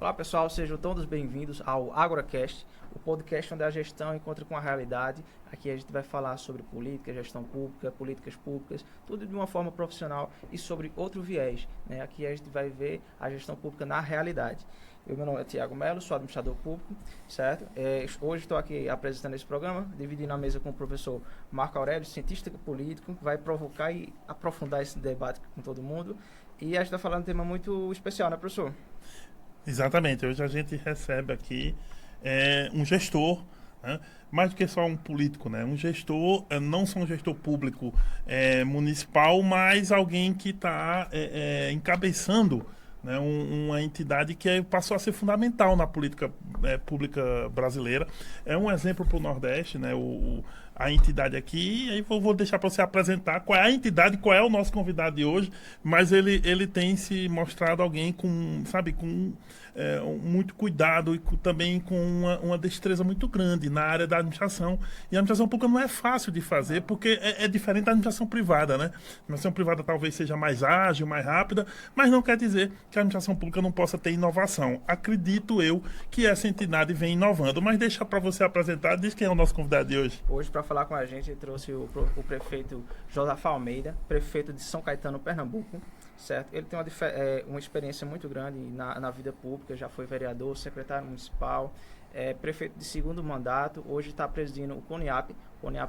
Olá pessoal, sejam todos bem-vindos ao AgoraCast, o podcast onde a gestão encontra com a realidade. Aqui a gente vai falar sobre política, gestão pública, políticas públicas, tudo de uma forma profissional e sobre outro viés, né? Aqui a gente vai ver a gestão pública na realidade. Meu nome é Tiago Melo, sou administrador público, certo? Hoje estou aqui apresentando esse programa, dividindo a mesa com o professor Marco Aurélio, cientista político, que vai provocar e aprofundar esse debate com todo mundo. E a gente está falando de um tema muito especial, né, professor? Exatamente. Hoje a gente recebe aqui um gestor, né? Mais do que só um político, né? Um gestor, não só um gestor público municipal, mas alguém que está encabeçando, né, uma entidade que passou a ser fundamental na política pública brasileira. É um exemplo para o Nordeste, né? A entidade aqui, e aí vou deixar para você apresentar qual é a entidade, qual é o nosso convidado de hoje, mas ele tem se mostrado alguém com muito cuidado e também com uma destreza muito grande na área da administração. E a administração pública não é fácil de fazer, porque é diferente da administração privada, né? A administração privada talvez seja mais ágil, mais rápida, mas não quer dizer que a administração pública não possa ter inovação. Acredito eu que essa entidade vem inovando, mas deixa para você apresentar, diz quem é o nosso convidado de hoje. Hoje, para falar com a gente, trouxe o prefeito Josafá Almeida, prefeito de São Caetano, Pernambuco, certo? Ele tem uma experiência muito grande na vida pública, já foi vereador, secretário municipal, prefeito de segundo mandato, hoje está presidindo o CONIAP,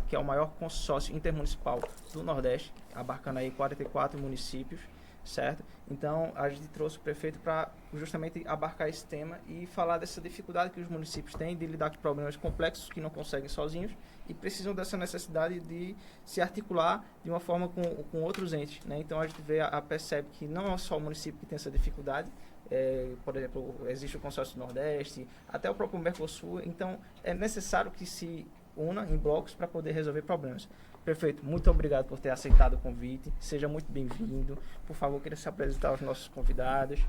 que é o maior consórcio intermunicipal do Nordeste, abarcando aí 44 municípios, certo? Então, a gente trouxe o prefeito para justamente abarcar esse tema e falar dessa dificuldade que os municípios têm de lidar com problemas complexos que não conseguem sozinhos e precisam dessa necessidade de se articular de uma forma com outros entes, né? Então, a gente percebe que não é só o município que tem essa dificuldade. Por exemplo, existe o consórcio do Nordeste, até o próprio Mercosul. Então, é necessário que se una em blocos para poder resolver problemas. Prefeito, muito obrigado por ter aceitado o convite. Seja muito bem-vindo. Por favor, queria se apresentar aos nossos convidados.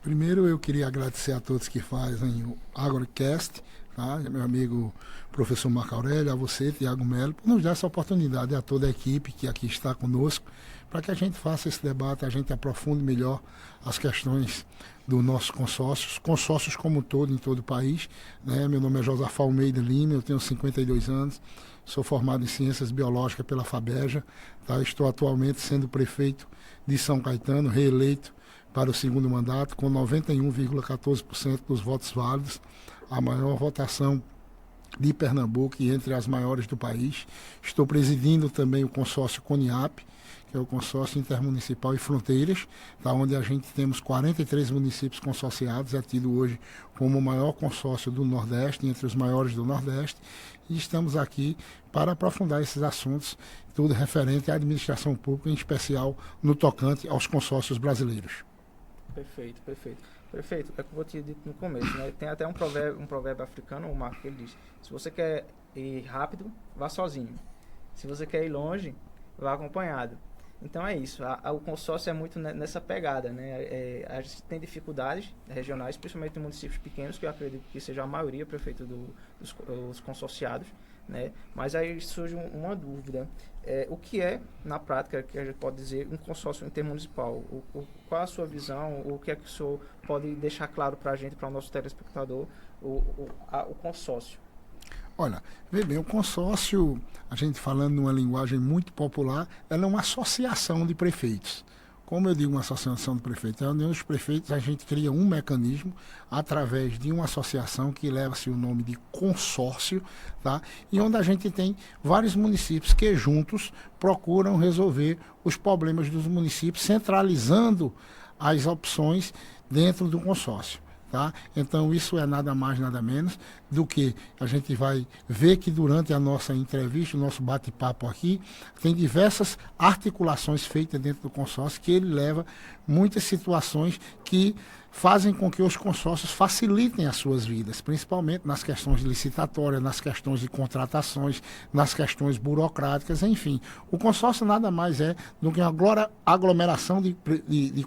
Primeiro, eu queria agradecer a todos que fazem o AgoraCast, tá? Meu amigo professor Marco Aurélio, a você, Tiago Melo, por nos dar essa oportunidade, a toda a equipe que aqui está conosco, para que a gente faça esse debate, a gente aprofunde melhor as questões do nosso consórcios como um todo, em todo o país, né? Meu nome é Josafá Almeida Lima, eu tenho 52 anos, sou formado em Ciências Biológicas pela FABERJ, tá? Estou atualmente sendo prefeito de São Caetano, reeleito para o segundo mandato, com 91,14% dos votos válidos, a maior votação de Pernambuco e entre as maiores do país. Estou presidindo também o consórcio CONIAP, que é o consórcio intermunicipal e fronteiras, tá, onde a gente temos 43 municípios consorciados, é tido hoje como o maior consórcio do Nordeste, entre os maiores do Nordeste, e estamos aqui para aprofundar esses assuntos, tudo referente à administração pública, em especial no tocante aos consórcios brasileiros. Perfeito. Prefeito, é o que eu vou te dizer no começo, né? Tem até um provérbio africano, o Marco, que ele diz: se você quer ir rápido, vá sozinho. Se você quer ir longe, vá acompanhado. Então é isso, o consórcio é muito nessa pegada, né? A gente tem dificuldades regionais, principalmente em municípios pequenos, que eu acredito que seja a maioria, prefeito dos consorciados, né? Mas aí surge uma dúvida. O que é, na prática, que a gente pode dizer, um consórcio intermunicipal? Qual a sua visão? O que é que o senhor pode deixar claro para a gente, para o nosso telespectador, o consórcio? Olha, vê bem, o consórcio, a gente falando numa linguagem muito popular, ela é uma associação de prefeitos. Como eu digo, uma associação de prefeitos, a união dos prefeitos, a gente cria um mecanismo através de uma associação que leva-se o nome de consórcio, tá? E onde a gente tem vários municípios que juntos procuram resolver os problemas dos municípios, centralizando as opções dentro do consórcio. Tá? Então isso é nada mais, nada menos do que a gente vai ver que durante a nossa entrevista, o nosso bate-papo aqui, tem diversas articulações feitas dentro do consórcio que ele leva muitas situações que fazem com que os consórcios facilitem as suas vidas, principalmente nas questões licitatórias, nas questões de contratações, nas questões burocráticas, enfim. O consórcio nada mais é do que uma aglomeração de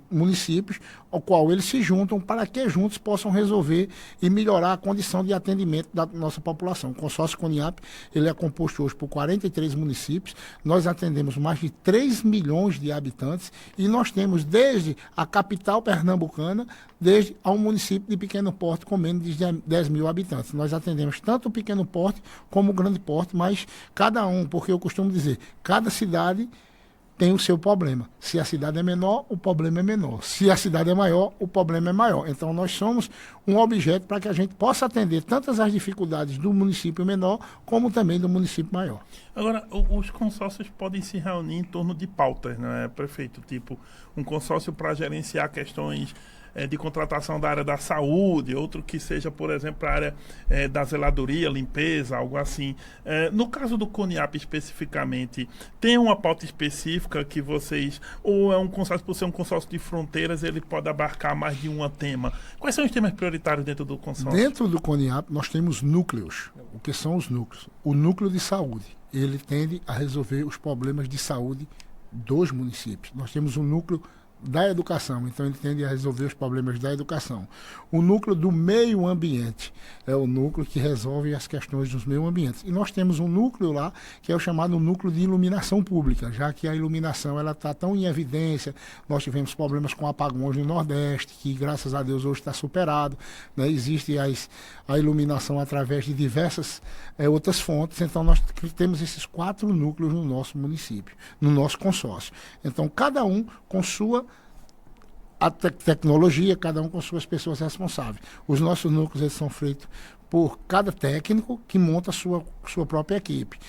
municípios ao qual eles se juntam para que juntos possam resolver e melhorar a condição de atendimento atendimento da nossa população. O consórcio CONIAP, ele é composto hoje por 43 municípios, nós atendemos mais de 3 milhões de habitantes e nós temos desde a capital pernambucana, desde a um município de pequeno porte com menos de 10 mil habitantes. Nós atendemos tanto o pequeno porte como o grande porte, mas cada um, porque eu costumo dizer, cada cidade tem o seu problema. Se a cidade é menor, o problema é menor. Se a cidade é maior, o problema é maior. Então, nós somos um objeto para que a gente possa atender tantas as dificuldades do município menor, como também do município maior. Agora, os consórcios podem se reunir em torno de pautas, né, prefeito? Tipo, um consórcio para gerenciar questões de contratação da área da saúde, outro que seja, por exemplo, a área da zeladoria, limpeza, algo assim. No caso do CONIAP especificamente, tem uma pauta específica que vocês, ou é um consórcio, por ser um consórcio de fronteiras, ele pode abarcar mais de um tema? Quais são os temas prioritários dentro do consórcio? Dentro do CONIAP, nós temos núcleos. O que são os núcleos? O núcleo de saúde, ele tende a resolver os problemas de saúde dos municípios. Nós temos um núcleo da educação, então ele tende a resolver os problemas da educação. O núcleo do meio ambiente é o núcleo que resolve as questões dos meio ambientes. E nós temos um núcleo lá que é o chamado núcleo de iluminação pública, já que a iluminação ela está tão em evidência. Nós tivemos problemas com apagões no Nordeste, que graças a Deus hoje está superado, né? Existe a iluminação através de diversas outras fontes, então nós temos esses 4 núcleos no nosso município, no nosso consórcio. Então cada um com sua tecnologia, cada um com suas pessoas responsáveis. Os nossos núcleos eles são feitos por cada técnico que monta a sua própria equipe.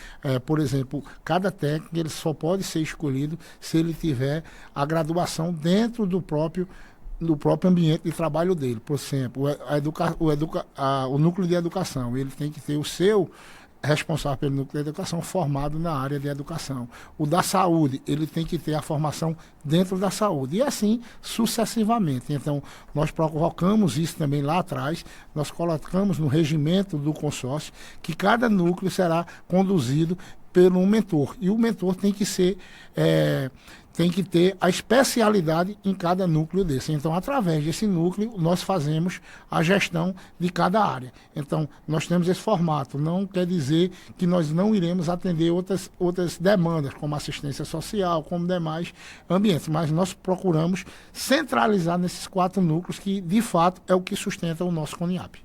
Por exemplo, cada técnico ele só pode ser escolhido se ele tiver a graduação dentro do próprio ambiente de trabalho dele. Por exemplo, o núcleo de educação, ele tem que ter o seu responsável pelo núcleo de educação formado na área de educação. O da saúde, ele tem que ter a formação dentro da saúde. E assim, sucessivamente. Então, nós provocamos isso também lá atrás, nós colocamos no regimento do consórcio que cada núcleo será conduzido por um mentor. E o mentor tem que ser... tem que ter a especialidade em cada núcleo desse. Então, através desse núcleo, nós fazemos a gestão de cada área. Então, nós temos esse formato. Não quer dizer que nós não iremos atender outras demandas, como assistência social, como demais ambientes, mas nós procuramos centralizar nesses 4 núcleos, que, de fato, é o que sustenta o nosso CONIAP.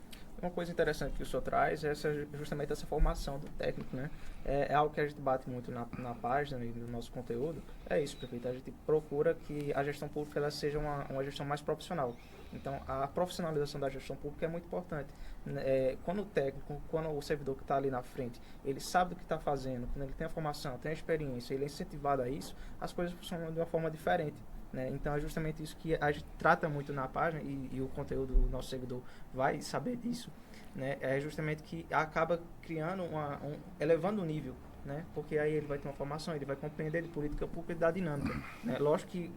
Uma coisa interessante que o senhor traz é justamente essa formação do técnico, né? É algo que a gente bate muito na página e no nosso conteúdo. É isso, prefeito. A gente procura que a gestão pública ela seja uma gestão mais profissional. Então, a profissionalização da gestão pública é muito importante. Quando o técnico, quando o servidor que está ali na frente, ele sabe o que está fazendo, quando ele tem a formação, tem a experiência, ele é incentivado a isso, as coisas funcionam de uma forma diferente. Então é justamente isso que a gente trata muito na página e o conteúdo do nosso seguidor vai saber disso, né? É justamente que acaba criando elevando o nível, né? Porque aí ele vai ter uma formação, ele vai compreender de política pública e da dinâmica, né? Lógico que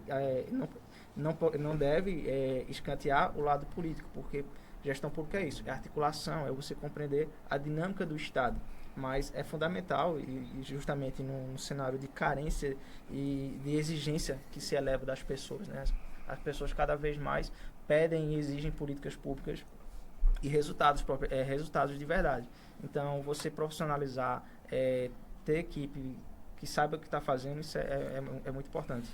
não deve escantear o lado político, porque gestão pública é isso, é articulação, é você compreender a dinâmica do Estado. Mas é fundamental e justamente num cenário de carência e de exigência que se eleva das pessoas, né? As pessoas cada vez mais pedem e exigem políticas públicas e resultados de verdade. Então, você profissionalizar, ter equipe que saiba o que está fazendo, isso é muito importante.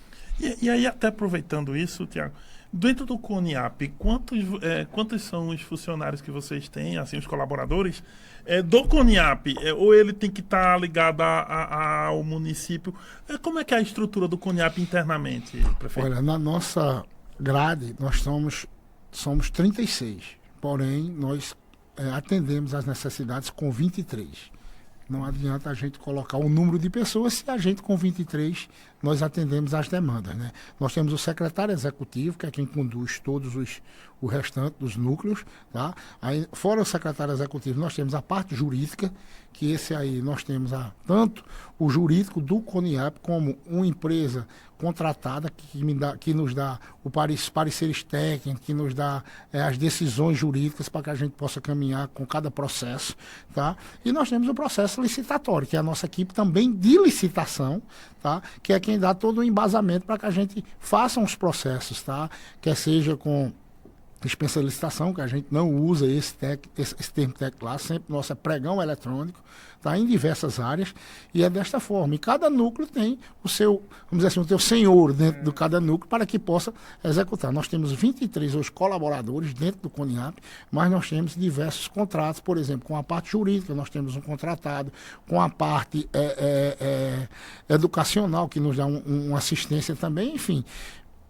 E aí, até aproveitando isso, Tiago, dentro do CONIAP, quantos são os funcionários que vocês têm, assim, os colaboradores do CONIAP? Ou ele tem que estar ligado ao município? Como é que é a estrutura do CONIAP internamente, prefeito? Olha, na nossa grade, nós somos 36, porém, nós atendemos às necessidades com 23. Não adianta a gente colocar o número de pessoas se a gente com 23 nós atendemos às demandas, né? Nós temos o secretário executivo, que é quem conduz todos o restante dos núcleos, tá? Aí, fora o secretário executivo, nós temos a parte jurídica, que esse aí nós temos tanto o jurídico do CONIAP como uma empresa contratada que nos dá pareceres técnicos, que nos dá as decisões jurídicas para que a gente possa caminhar com cada processo, tá? E nós temos o processo licitatório, que é a nossa equipe também de licitação, tá? Que é quem dá todo o embasamento para que a gente faça os processos, tá? Quer seja com dispensa de licitação, que a gente não usa esse termo técnico lá, sempre nosso é pregão eletrônico, tá, em diversas áreas, e é desta forma. E cada núcleo tem o seu, vamos dizer assim, o teu senhor dentro de cada núcleo para que possa executar. Nós temos 23 hoje colaboradores dentro do CONIAP, mas nós temos diversos contratos, por exemplo, com a parte jurídica, nós temos um contratado, com a parte educacional, que nos dá uma assistência também, enfim.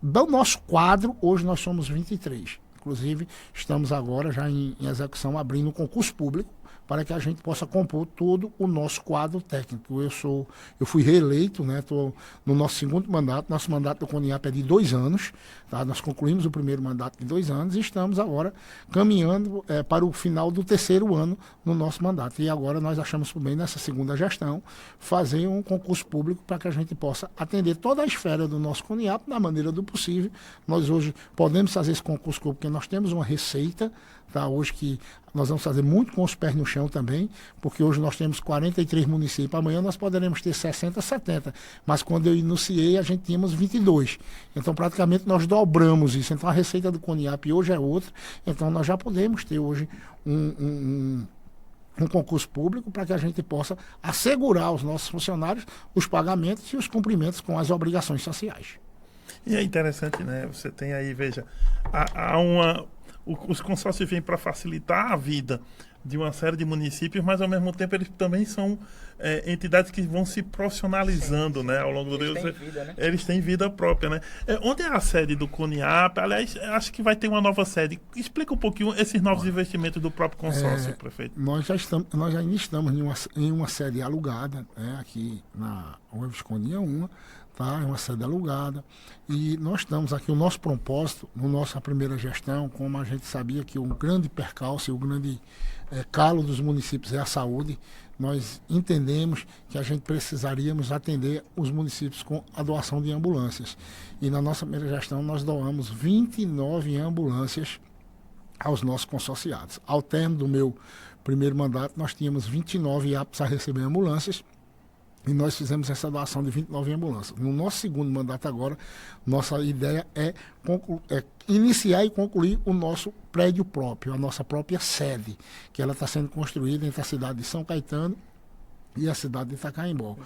Do nosso quadro, hoje nós somos 23. Inclusive, estamos agora já em execução, abrindo um concurso público para que a gente possa compor todo o nosso quadro técnico. Eu fui reeleito, né? Estou no nosso segundo mandato. Nosso mandato do CONIAP é de 2 anos. Tá? Nós concluímos o primeiro mandato de 2 anos e estamos agora caminhando para o final do 3º ano no nosso mandato. E agora nós achamos por bem, nessa segunda gestão, fazer um concurso público para que a gente possa atender toda a esfera do nosso CONIAP da maneira do possível. Nós hoje podemos fazer esse concurso público porque nós temos uma receita, tá? Hoje que nós vamos fazer muito com os pés no chão também, porque hoje nós temos 43 municípios, amanhã nós poderemos ter 60, 70, mas quando eu iniciei a gente tínhamos 22. Então praticamente nós dobramos isso. Então a receita do CONIAP hoje é outra, então nós já podemos ter hoje um concurso público para que a gente possa assegurar aos nossos funcionários os pagamentos e os cumprimentos com as obrigações sociais. E é interessante, né? Você tem aí, veja, os consórcios vêm para facilitar a vida de uma série de municípios, mas ao mesmo tempo eles também são entidades que vão se profissionalizando, né, ao longo do tempo. Né? Eles têm vida própria, né? Onde é a sede do CONIAP? Aliás, acho que vai ter uma nova sede. Explica um pouquinho esses novos investimentos do próprio consórcio, prefeito. Nós já ainda estamos em uma sede alugada, né, aqui na UFSCONIA 1, tá? É uma sede alugada. E nós estamos aqui, o nosso propósito, na nossa primeira gestão, como a gente sabia que o grande percalço, o grande calo dos municípios é a saúde, nós entendemos que a gente precisaríamos atender os municípios com a doação de ambulâncias. E na nossa primeira gestão nós doamos 29 ambulâncias aos nossos consorciados. Ao término do meu primeiro mandato, nós tínhamos 29 aptos a receber ambulâncias, e nós fizemos essa doação de 29 ambulâncias. No nosso segundo mandato agora, nossa ideia é iniciar e concluir o nosso prédio próprio, a nossa própria sede, que ela está sendo construída entre a cidade de São Caetano e a cidade de Itacaimbó.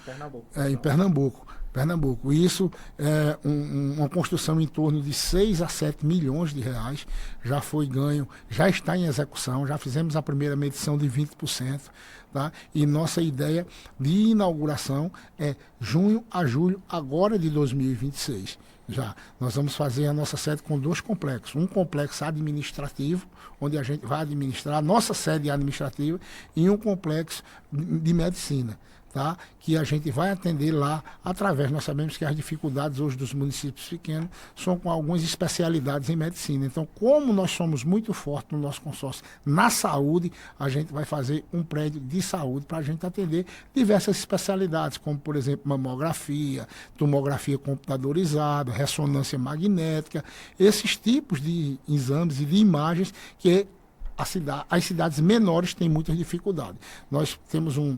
Em Pernambuco. Isso é uma construção em torno de 6 a 7 milhões de reais. Já foi ganho, já está em execução, já fizemos a primeira medição de 20%. Tá? E nossa ideia de inauguração é junho a julho, agora de 2026. Já. Nós vamos fazer a nossa sede com 2 complexos. Um complexo administrativo, onde a gente vai administrar a nossa sede administrativa, e um complexo de medicina, tá? Que a gente vai atender lá através. Nós sabemos que as dificuldades hoje dos municípios pequenos são com algumas especialidades em medicina. Então, como nós somos muito fortes no nosso consórcio na saúde, a gente vai fazer um prédio de saúde para a gente atender diversas especialidades, como, por exemplo, mamografia, tomografia computadorizada, ressonância magnética, esses tipos de exames e de imagens que as cidades menores têm muitas dificuldades. Nós temos um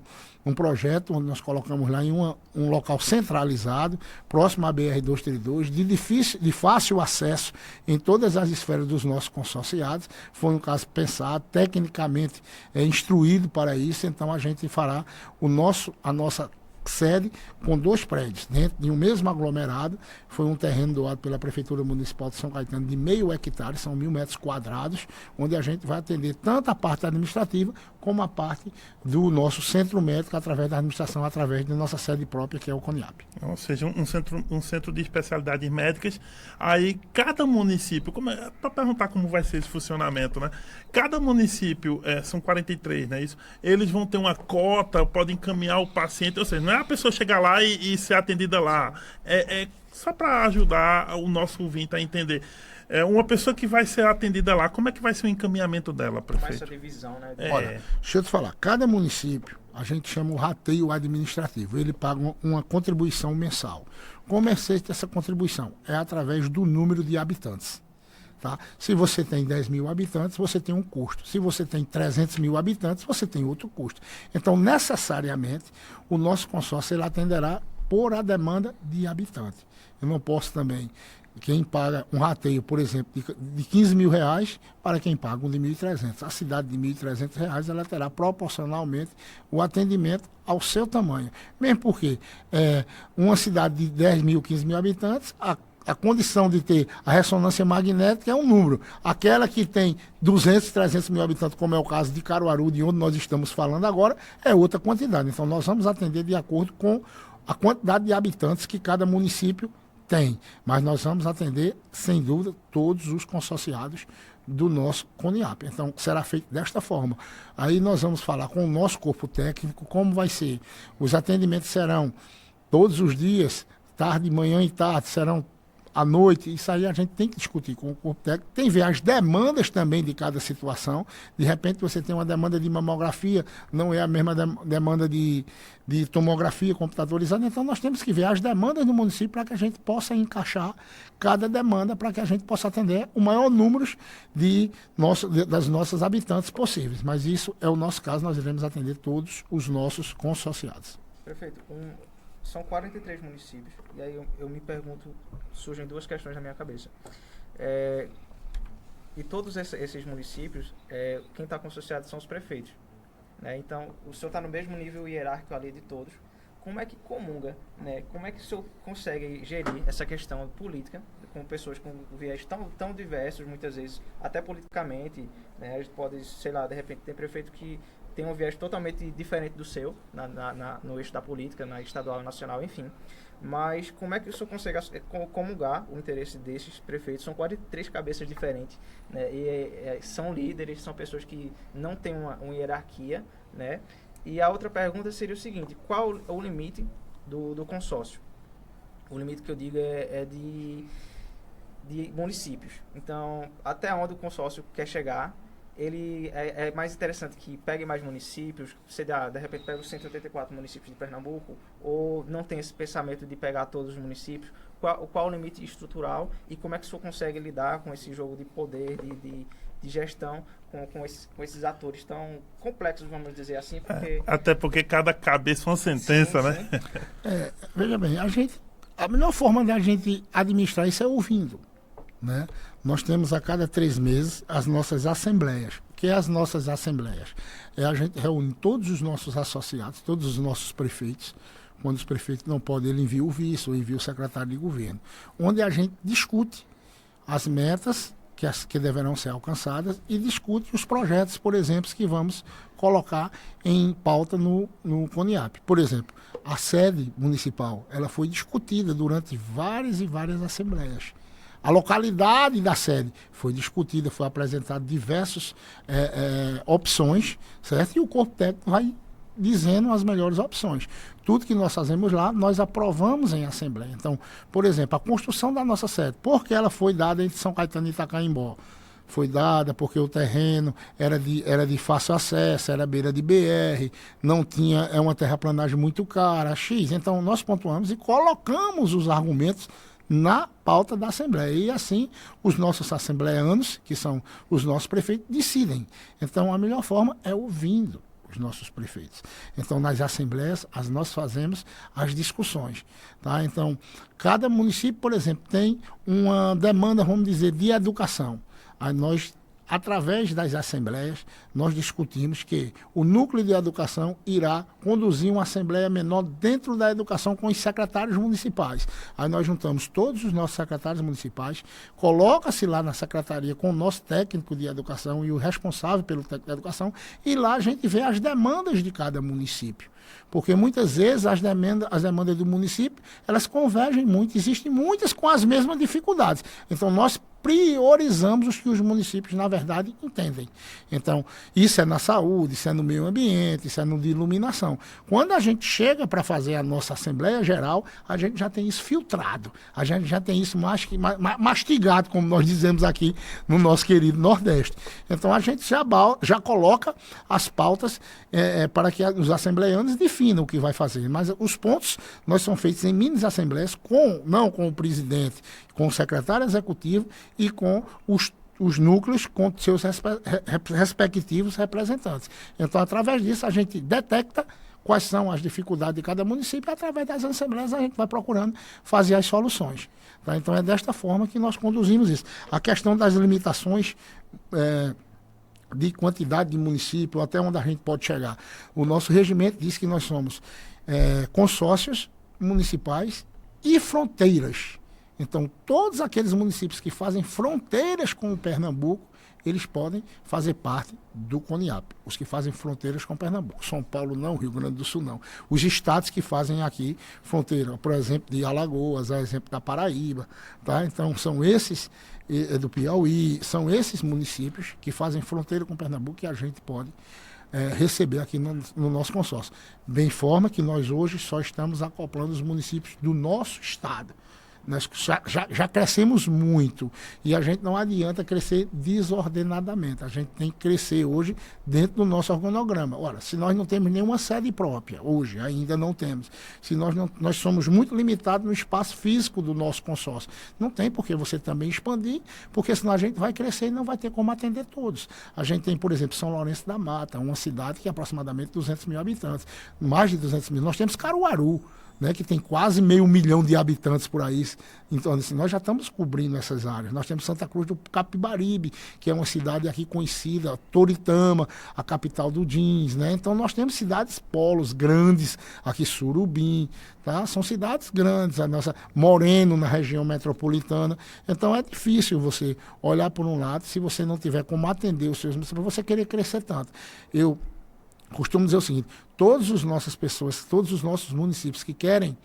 projeto onde nós colocamos lá em um local centralizado, próximo à BR-232, de fácil acesso em todas as esferas dos nossos consorciados. Foi um caso pensado, tecnicamente instruído para isso, então a gente fará a nossa sede com 2 prédios dentro de um mesmo aglomerado. Foi um terreno doado pela Prefeitura Municipal de São Caetano de meio hectare, são 1.000 metros quadrados, onde a gente vai atender tanto a parte administrativa como a parte do nosso centro médico, através da administração, através da nossa sede própria, que é o CONIAP. Ou seja, um centro de especialidades médicas. Aí cada município, para perguntar como vai ser esse funcionamento, né? Cada município, são 43, não é isso? Eles vão ter uma cota, podem encaminhar o paciente, ou seja, não é a pessoa chegar lá e ser atendida lá. Só para ajudar o nosso ouvinte a entender. Uma pessoa que vai ser atendida lá, como é que vai ser o encaminhamento dela, prefeito? Essa divisão, né? Olha, deixa eu te falar, cada município, a gente chama o rateio administrativo, ele paga uma contribuição mensal. Como é feita essa contribuição? É através do número de habitantes. Tá? Se você tem 10 mil habitantes, você tem um custo. Se você tem 300 mil habitantes, você tem outro custo. Então, necessariamente, o nosso consórcio ele atenderá por a demanda de habitante. Eu não posso também, quem paga um rateio, por exemplo, de 15 mil reais para quem paga um de 1.300. A cidade de 1.300 reais, ela terá proporcionalmente o atendimento ao seu tamanho. Mesmo porque uma cidade de 10 mil, 15 mil habitantes, a condição de ter a ressonância magnética é um número. Aquela que tem 200, 300 mil habitantes, como é o caso de Caruaru, de onde nós estamos falando agora, é outra quantidade. Então, nós vamos atender de acordo com a quantidade de habitantes que cada município tem. Mas nós vamos atender, sem dúvida, todos os consorciados do nosso CONIAP. Então, será feito desta forma. Aí nós vamos falar com o nosso corpo técnico como vai ser. Os atendimentos serão todos os dias, tarde, manhã e tarde, serão à noite. Isso aí a gente tem que discutir com o corpo técnico. Tem que ver as demandas também de cada situação. De repente você tem uma demanda de mamografia, não é a mesma demanda de tomografia computadorizada. Então nós temos que ver as demandas do município para que a gente possa encaixar cada demanda, para que a gente possa atender o maior número das nossas habitantes possíveis. Mas isso é o nosso caso, nós iremos atender todos os nossos consociados. Perfeito. São 43 municípios, e aí eu me pergunto, surgem duas questões na minha cabeça. E todos esses municípios, quem está consociado são os prefeitos, né? Então, o senhor está no mesmo nível hierárquico ali de todos. Como é que comunga, né? Como é que o senhor consegue gerir essa questão política com pessoas com viés tão diversos, muitas vezes, até politicamente, né? A gente pode, sei lá, de repente tem prefeito que tem um viés totalmente diferente do seu, no eixo da política, na estadual, nacional, enfim. Mas como é que o senhor consegue comungar o interesse desses prefeitos? São 43 cabeças diferentes, né? E são líderes, são pessoas que não têm uma hierarquia, né? E a outra pergunta seria o seguinte: qual o limite do consórcio? O limite que eu digo é de municípios. Então, até onde o consórcio quer chegar? Ele é mais interessante que pegue mais municípios, você de repente pega os 184 municípios de Pernambuco, ou não tem esse pensamento de pegar todos os municípios? Qual o limite estrutural e como é que o senhor consegue lidar com esse jogo de poder, de gestão, com esses atores tão complexos, vamos dizer assim? Até porque cada cabeça é uma sentença, sim, né? Sim. Veja bem, a melhor forma de a gente administrar isso é ouvindo, né? Nós temos a cada 3 meses as nossas assembleias. O que é as nossas assembleias? A gente reúne todos os nossos associados, todos os nossos prefeitos. Quando os prefeitos não podem, ele envia o vice ou envia o secretário de governo, onde a gente discute as metas que deverão ser alcançadas e discute os projetos, por exemplo, que vamos colocar em pauta no CONIAP. Por exemplo, a sede municipal, ela foi discutida durante várias e várias assembleias. A localidade da sede foi discutida, foi apresentado diversas opções, certo? E o corpo técnico vai dizendo as melhores opções. Tudo que nós fazemos lá, nós aprovamos em assembleia. Então, por exemplo, a construção da nossa sede, por que ela foi dada entre São Caetano e Itacaimbó? Foi dada porque o terreno era de fácil acesso, era beira de BR, não tinha, uma terraplanagem muito cara, X. Então, nós pontuamos e colocamos os argumentos na pauta da Assembleia. E assim, os nossos assembleanos, que são os nossos prefeitos, decidem. Então, a melhor forma é ouvindo os nossos prefeitos. Então, nas assembleias, nós fazemos as discussões. Tá? Então, cada município, por exemplo, tem uma demanda, vamos dizer, de educação. Aí nós, através das assembleias, nós discutimos que o núcleo de educação irá conduzir uma assembleia menor dentro da educação com os secretários municipais. Aí nós juntamos todos os nossos secretários municipais, coloca-se lá na secretaria com o nosso técnico de educação e o responsável pelo técnico de educação, e lá a gente vê as demandas de cada município. Porque muitas vezes as demandas do município, elas convergem muito, existem muitas com as mesmas dificuldades. Então nós priorizamos os que os municípios, na verdade, entendem. Então, isso é na saúde, isso é no meio ambiente, isso é no de iluminação. Quando a gente chega para fazer a nossa Assembleia Geral, a gente já tem isso filtrado, a gente já tem isso mastigado, como nós dizemos aqui no nosso querido Nordeste. Então, a gente já coloca as pautas para que os assembleanos definam o que vai fazer. Mas os pontos, nós são feitos em mini-assembleias, não com o presidente, com o secretário executivo e com os núcleos com seus respectivos representantes. Então, através disso, a gente detecta quais são as dificuldades de cada município, e através das assembleias a gente vai procurando fazer as soluções. Tá? Então é desta forma que nós conduzimos isso. A questão das limitações de quantidade de município, até onde a gente pode chegar. O nosso regimento diz que nós somos consórcios municipais e fronteiras. Então, todos aqueles municípios que fazem fronteiras com o Pernambuco, eles podem fazer parte do CONIAP. Os que fazem fronteiras com Pernambuco. São Paulo não, Rio Grande do Sul não. Os estados que fazem aqui fronteira, por exemplo, de Alagoas, a exemplo da Paraíba. Tá? Então, são esses, do Piauí, são esses municípios que fazem fronteira com Pernambuco que a gente pode receber aqui no nosso consórcio. Bem forma que nós hoje só estamos acoplando os municípios do nosso estado. Nós já crescemos muito e a gente não adianta crescer desordenadamente. A gente tem que crescer hoje dentro do nosso organograma. Ora, se nós não temos nenhuma sede própria, hoje ainda não temos, se nós somos muito limitados no espaço físico do nosso consórcio. Não tem por que você também expandir, porque senão a gente vai crescer e não vai ter como atender todos. A gente tem, por exemplo, São Lourenço da Mata, uma cidade que é aproximadamente 200 mil habitantes, mais de 200 mil. Nós temos Caruaru, né, que tem quase 500 mil de habitantes por aí. Então, assim, nós já estamos cobrindo essas áreas. Nós temos Santa Cruz do Capibaribe, que é uma cidade aqui conhecida, Toritama, a capital do jeans, né? Então, nós temos cidades polos grandes, aqui Surubim, tá? São cidades grandes, a nossa Moreno, na região metropolitana. Então, é difícil você olhar por um lado, se você não tiver como atender os seus municípios, você querer crescer tanto. Eu costumo dizer o seguinte: todas as nossas pessoas, todos os nossos municípios que querem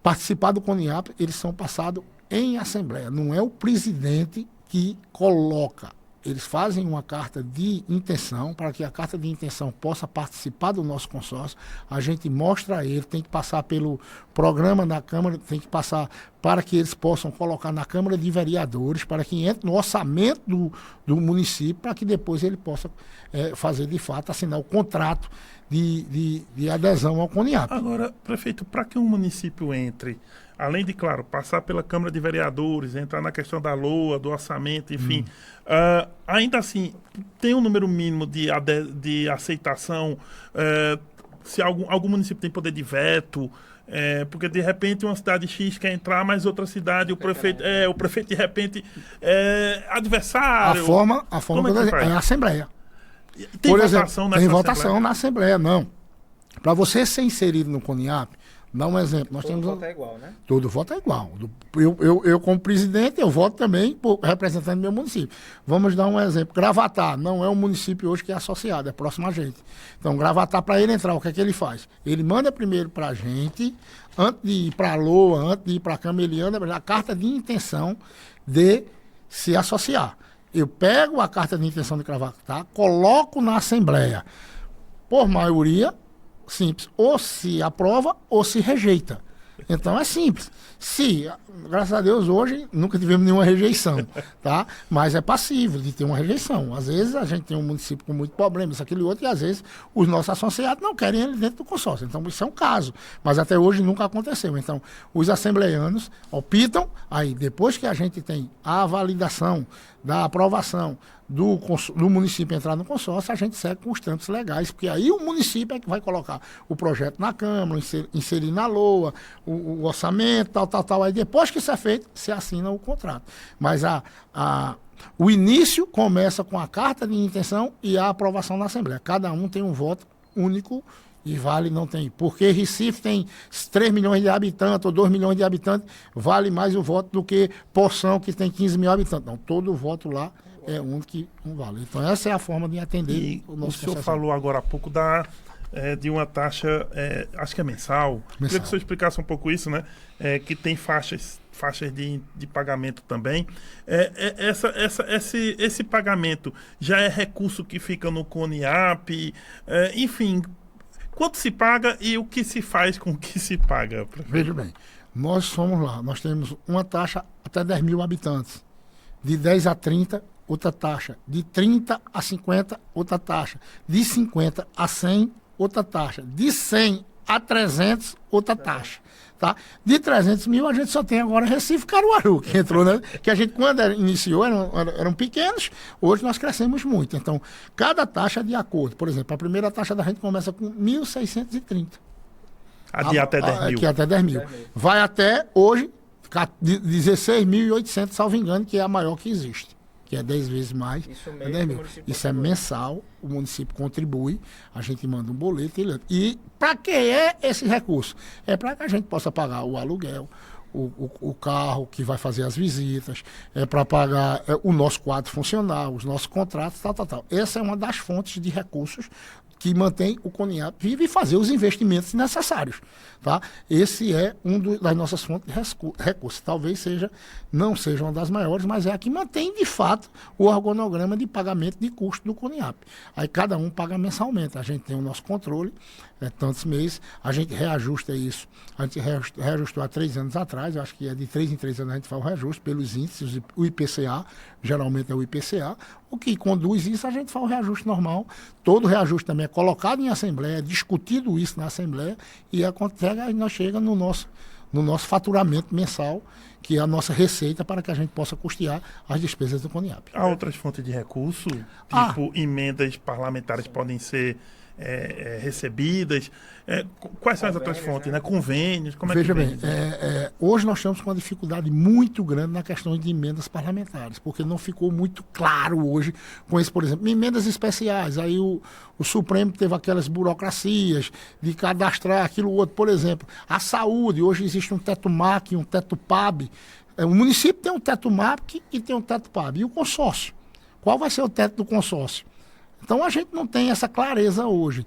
participar do CONIAP, eles são passados em assembleia. Não é o presidente que coloca. Eles fazem uma carta de intenção, para que a carta de intenção possa participar do nosso consórcio. A gente mostra a ele, tem que passar pelo programa da Câmara, tem que passar para que eles possam colocar na Câmara de Vereadores, para que entre no orçamento do município, para que depois ele possa fazer, de fato, assinar o contrato de adesão ao CONIAP. Agora, prefeito, para que um município entre, além de, claro, passar pela Câmara de Vereadores, entrar na questão da LOA, do orçamento, enfim, ainda assim, tem um número mínimo de aceitação? Se algum município tem poder de veto? Porque, de repente, uma cidade X quer entrar, mas outra cidade, o prefeito, de repente, é adversário. A forma é a Assembleia. Tem por votação exemplo, nessa tem votação Assembleia? na Assembleia, não. Para você ser inserido no CONIAP, dá um exemplo. Nós Todo temos voto é igual, né? Todo voto é igual. Eu, como presidente, eu voto também representando meu município. Vamos dar um exemplo. Gravatar não é um município hoje que é associado, é próximo a gente. Então, Gravatar, para ele entrar, o que é que ele faz? Ele manda primeiro para a gente, antes de ir para a LOA, antes de ir para a Câmara, ele anda a carta de intenção de se associar. Eu pego a carta de intenção de Gravatar, coloco na Assembleia. Por maioria, simples. Ou se aprova ou se rejeita. Então é simples. Se, graças a Deus, hoje nunca tivemos nenhuma rejeição, tá? Mas é passível de ter uma rejeição. Às vezes a gente tem um município com muito problema, isso, aquele outro, e às vezes os nossos associados não querem ele dentro do consórcio. Então isso é um caso. Mas até hoje nunca aconteceu. Então os assembleianos optam, aí depois que a gente tem a validação da aprovação do município entrar no consórcio, a gente segue com os trâmites legais, porque aí o município é que vai colocar o projeto na Câmara, inserir na LOA, o orçamento, tal. Aí depois que isso é feito, se assina o contrato. Mas o início começa com a carta de intenção e a aprovação na Assembleia. Cada um tem um voto único e Vale não tem. Porque Recife tem 3 milhões de habitantes ou 2 milhões de habitantes, vale mais o voto do que Poção, que tem 15 mil habitantes. Não, todo voto lá é único e um vale. Então essa é a forma de atender E o nosso o senhor concessionário. falou agora há pouco de uma taxa, acho que é mensal. Queria que o senhor explicasse um pouco isso, né? Que tem faixas de pagamento também. Esse pagamento já é recurso que fica no CONIAP? Enfim, quanto se paga e o que se faz com o que se paga? Veja bem, nós temos uma taxa até 10 mil habitantes. De 10 a 30, outra taxa. De 30 a 50, outra taxa. De 50 a 100, outra taxa. De 100 a 300 outra taxa. Tá? De 300 mil, a gente só tem agora Recife e Caruaru, que entrou, né? Que a gente, quando iniciou, eram pequenos, hoje nós crescemos muito. Então, cada taxa de acordo. Por exemplo, a primeira taxa da gente começa com 1.630. De até 10 mil. Aqui até 10 mil. Vai até, hoje, 16.800, salvo engano, que é a maior que existe. Que é 10 vezes mais. Isso É 10 mil. Isso é mensal, o município contribui, a gente manda um boleto. E para que é esse recurso? É para que a gente possa pagar o aluguel, o carro que vai fazer as visitas, é para pagar o nosso quadro funcional, os nossos contratos, tal. Essa é uma das fontes de recursos que mantém o CONIAP vivo e fazer os investimentos necessários. Tá? Esse é das nossas fontes de recursos. Talvez não seja uma das maiores, mas é a que mantém, de fato, o organograma de pagamento de custo do CONIAP. Aí cada um paga mensalmente. A gente tem o nosso controle, tantos meses, a gente reajusta isso. A gente reajustou há 3 anos atrás, eu acho que é de 3 em 3 anos a gente faz o reajuste pelos índices, o IPCA, geralmente é o IPCA. O que conduz isso, a gente faz o reajuste normal. Todo reajuste também é colocado em assembleia, discutido isso na assembleia, e aí nós chegamos no nosso faturamento mensal, que é a nossa receita para que a gente possa custear as despesas do CONIAP. Há outras fontes de recurso? Tipo, emendas parlamentares podem ser recebidas? Quais são as outras fontes? Né? Convênios? Como Veja é que bem, hoje nós estamos com uma dificuldade muito grande na questão de emendas parlamentares, porque não ficou muito claro hoje com esse, por exemplo, emendas especiais. Aí o Supremo teve aquelas burocracias de cadastrar aquilo outro. Por exemplo, a saúde, hoje existe um teto MAC, um teto PAB. O município tem um teto MAC e tem um teto PAB. E o consórcio? Qual vai ser o teto do consórcio? Então a gente não tem essa clareza hoje.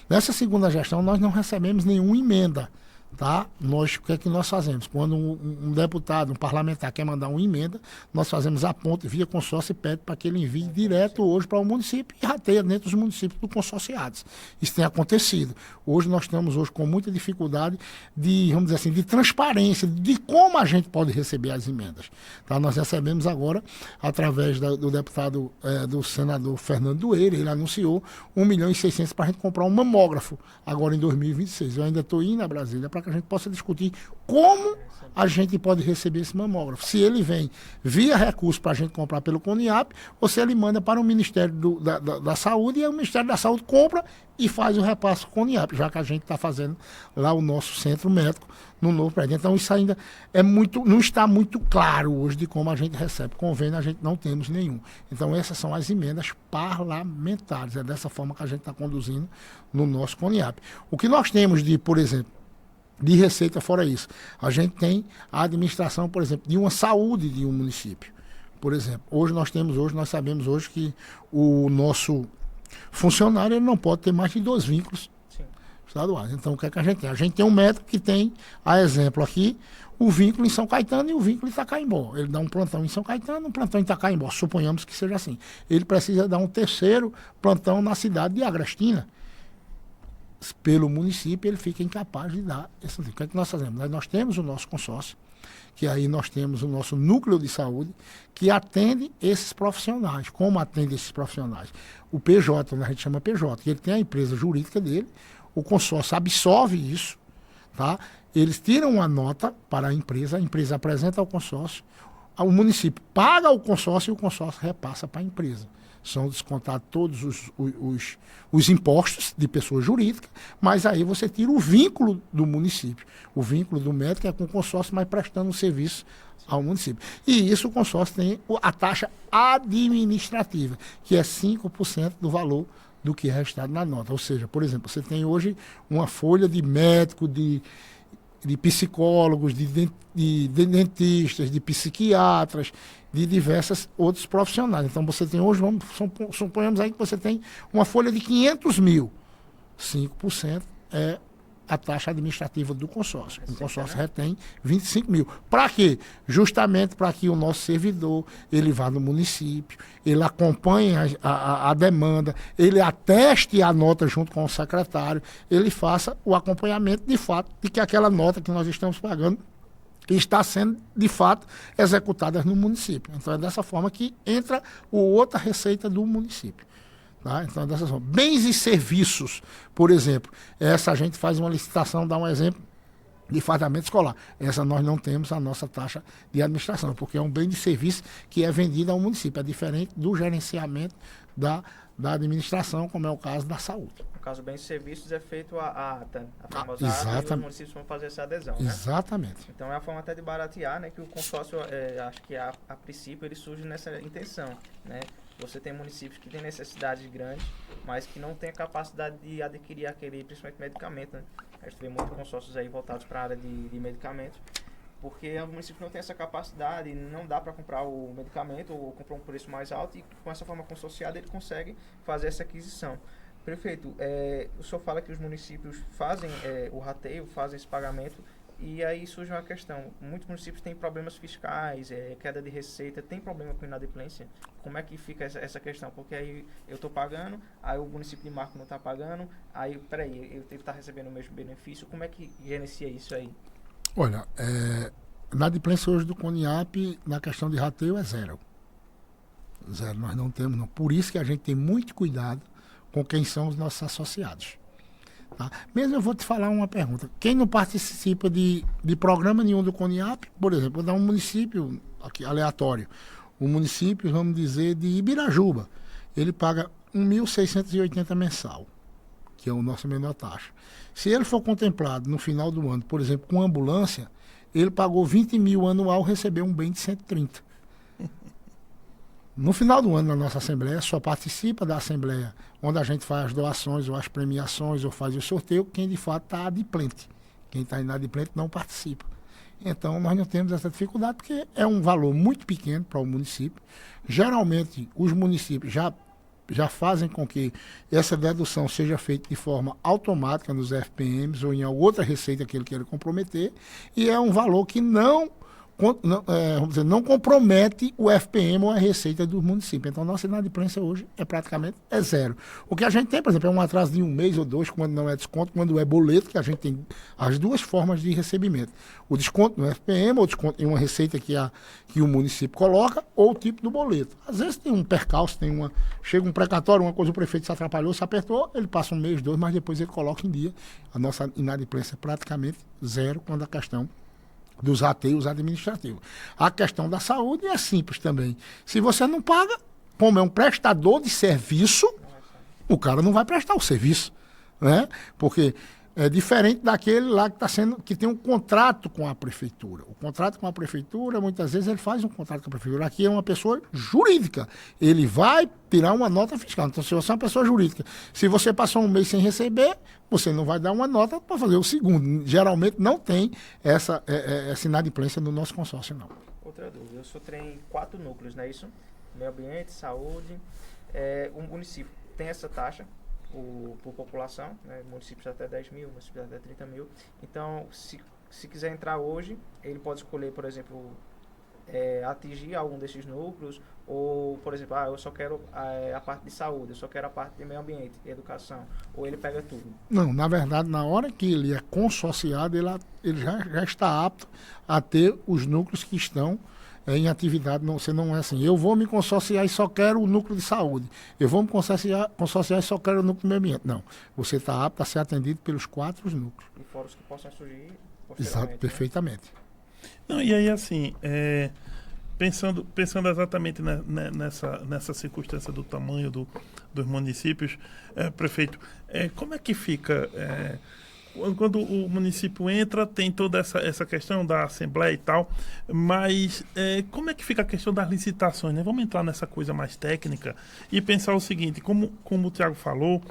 Nessa segunda gestão nós não recebemos nenhuma emenda. Tá? O que é que nós fazemos? Quando um deputado, um parlamentar quer mandar uma emenda, nós fazemos a ponte via consórcio e pede para que ele envie direto hoje para o município e rateia dentro dos municípios do consorciados. Isso tem acontecido. Hoje nós estamos com muita dificuldade vamos dizer assim, de transparência, de como a gente pode receber as emendas. Tá? Nós recebemos agora, através do deputado, do senador Fernando Doeira, ele anunciou 1.600.000 para a gente comprar um mamógrafo agora em 2026. Eu ainda estou indo a Brasília para que a gente possa discutir como a gente pode receber esse mamógrafo. Se ele vem via recurso para a gente comprar pelo CONIAP, ou se ele manda para o Ministério da Saúde, e aí o Ministério da Saúde compra e faz o repasse com o CONIAP, já que a gente está fazendo lá o nosso centro médico no novo prédio. Então isso ainda não está muito claro hoje de como a gente recebe convênio, a gente não temos nenhum. Então essas são as emendas parlamentares, é dessa forma que a gente está conduzindo no nosso CONIAP. O que nós temos por exemplo, de receita fora isso. A gente tem a administração, por exemplo, de uma saúde de um município. Por exemplo, nós sabemos hoje que o nosso funcionário ele não pode ter mais de 2 vínculos estaduais. Então, o que é que a gente tem? A gente tem um médico que tem, a exemplo aqui, o vínculo em São Caetano e o vínculo em Itacaimbó. Ele dá um plantão em São Caetano, um plantão em Itacaimbó. Suponhamos que seja assim. Ele precisa dar um 3º plantão na cidade de Agrestina. Pelo município, ele fica incapaz de dar esse. O que é que nós fazemos? Nós temos o nosso consórcio, que aí nós temos o nosso núcleo de saúde, que atende esses profissionais. Como atende esses profissionais? O PJ, a gente chama PJ, que ele tem a empresa jurídica dele, o consórcio absorve isso, tá? Eles tiram uma nota para a empresa apresenta ao consórcio, o município paga o consórcio e o consórcio repassa para a empresa. São descontados todos os impostos de pessoa jurídica, mas aí você tira o vínculo do município. O vínculo do médico é com o consórcio, mas prestando um serviço ao município. E isso o consórcio tem a taxa administrativa, que é 5% do valor do que é registrado na nota. Ou seja, por exemplo, você tem hoje uma folha de médico, de psicólogos, de dentistas, de psiquiatras, de diversos outros profissionais. Então você tem hoje, suponhamos aí que você tem uma folha de 500 mil. 5% é a taxa administrativa do consórcio. O consórcio retém 25 mil. Para quê? Justamente para que o nosso servidor, ele vá no município, ele acompanhe a demanda, ele ateste a nota junto com o secretário, ele faça o acompanhamento de fato de que aquela nota que nós estamos pagando está sendo, de fato, executada no município. Então é dessa forma que entra outra receita do município. Tá? Então, dessa forma. Bens e serviços, por exemplo. Essa a gente faz uma licitação, dá um exemplo de fardamento escolar. Essa nós não temos a nossa taxa de administração, porque é um bem de serviço que é vendido ao município. É diferente do gerenciamento da administração, como é o caso da saúde. No caso, bens e serviços é feito a ata, a famosa ata, e os municípios vão fazer essa adesão, né? Exatamente. Então é a forma até de baratear, né, que o consórcio, acho que a princípio ele surge nessa intenção, né? Você tem municípios que têm necessidades grandes, mas que não têm a capacidade de adquirir aquele, principalmente medicamento, né? A gente vê muitos consórcios aí voltados para a área de medicamentos, porque o município não tem essa capacidade, não dá para comprar o medicamento ou comprar um preço mais alto, e com essa forma consorciada ele consegue fazer essa aquisição. Prefeito, o senhor fala que os municípios fazem o rateio, fazem esse pagamento, e aí surge uma questão. Muitos municípios têm problemas fiscais, queda de receita, tem problema com inadimplência. Como é que fica essa questão? Porque aí eu estou pagando, aí o município de Marco não está pagando, aí, peraí, eu tenho que estar recebendo o mesmo benefício. Como é que gerencia isso aí? Olha, inadimplência hoje do CONIAP na questão de rateio é zero. Zero, nós não temos, não. Por isso que a gente tem muito cuidado com quem são os nossos associados. Tá? Mesmo eu vou te falar uma pergunta. Quem não participa de programa nenhum do CONIAP, por exemplo, vou dar um município aqui, aleatório. O município, vamos dizer, de Ibirajuba. Ele paga 1.680 mensal, que é a nossa menor taxa. Se ele for contemplado no final do ano, por exemplo, com ambulância, ele pagou 20 mil anual, recebeu um bem de 130. No final do ano, na nossa Assembleia, só participa da Assembleia onde a gente faz as doações ou as premiações ou faz o sorteio, quem de fato está adimplente. Quem está inadimplente não participa. Então, nós não temos essa dificuldade, porque é um valor muito pequeno para o município. Geralmente, os municípios já fazem com que essa dedução seja feita de forma automática nos FPMs ou em outra receita que ele queira comprometer, e é um valor que não compromete o FPM ou a receita do município. Então, nossa inadimplência hoje é praticamente zero. O que a gente tem, por exemplo, é um atraso de um mês ou dois, quando não é desconto, quando é boleto, que a gente tem as duas formas de recebimento. O desconto no FPM, ou desconto em uma receita que o município coloca, ou o tipo do boleto. Às vezes tem um percalço, chega um precatório, uma coisa, o prefeito se atrapalhou, se apertou, ele passa um mês, dois, mas depois ele coloca em dia. A nossa inadimplência é praticamente zero quando a questão dos rateios administrativos. A questão da saúde é simples também. Se você não paga, como é um prestador de serviço, o cara não vai prestar o serviço, né? Porque é diferente daquele lá que tem um contrato com a prefeitura. O contrato com a prefeitura, muitas vezes ele faz um contrato com a prefeitura. Aqui é uma pessoa jurídica. Ele vai tirar uma nota fiscal. Então, se você é uma pessoa jurídica, se você passou um mês sem receber, você não vai dar uma nota para fazer o segundo. Geralmente não tem essa inadimplência no nosso consórcio, não. Outra dúvida. O senhor tem 4 núcleos, não é isso? Meio ambiente, saúde. O município tem essa taxa por população, né? Municípios até 10 mil, municípios até 30 mil. Então, se quiser entrar hoje, ele pode escolher, por exemplo, atingir algum desses núcleos, ou, por exemplo, eu só quero a parte de saúde, eu só quero a parte de meio ambiente, educação, ou ele pega tudo? Não, na verdade, na hora que ele é consorciado, ele já está apto a ter os núcleos que estão em atividade. Você não é assim, eu vou me consorciar e só quero o núcleo de saúde, eu vou me consorciar e só quero o núcleo do meio ambiente. Não, você está apto a ser atendido pelos 4 núcleos. E fora os que possam surgir posteriormente. Exato, perfeitamente. Não, e aí, assim, pensando exatamente nessa circunstância do tamanho dos municípios, prefeito, como é que fica... Quando o município entra, tem toda essa questão da Assembleia e tal, mas como é que fica a questão das licitações, né? Vamos entrar nessa coisa mais técnica e pensar o seguinte, como o Thiago falou,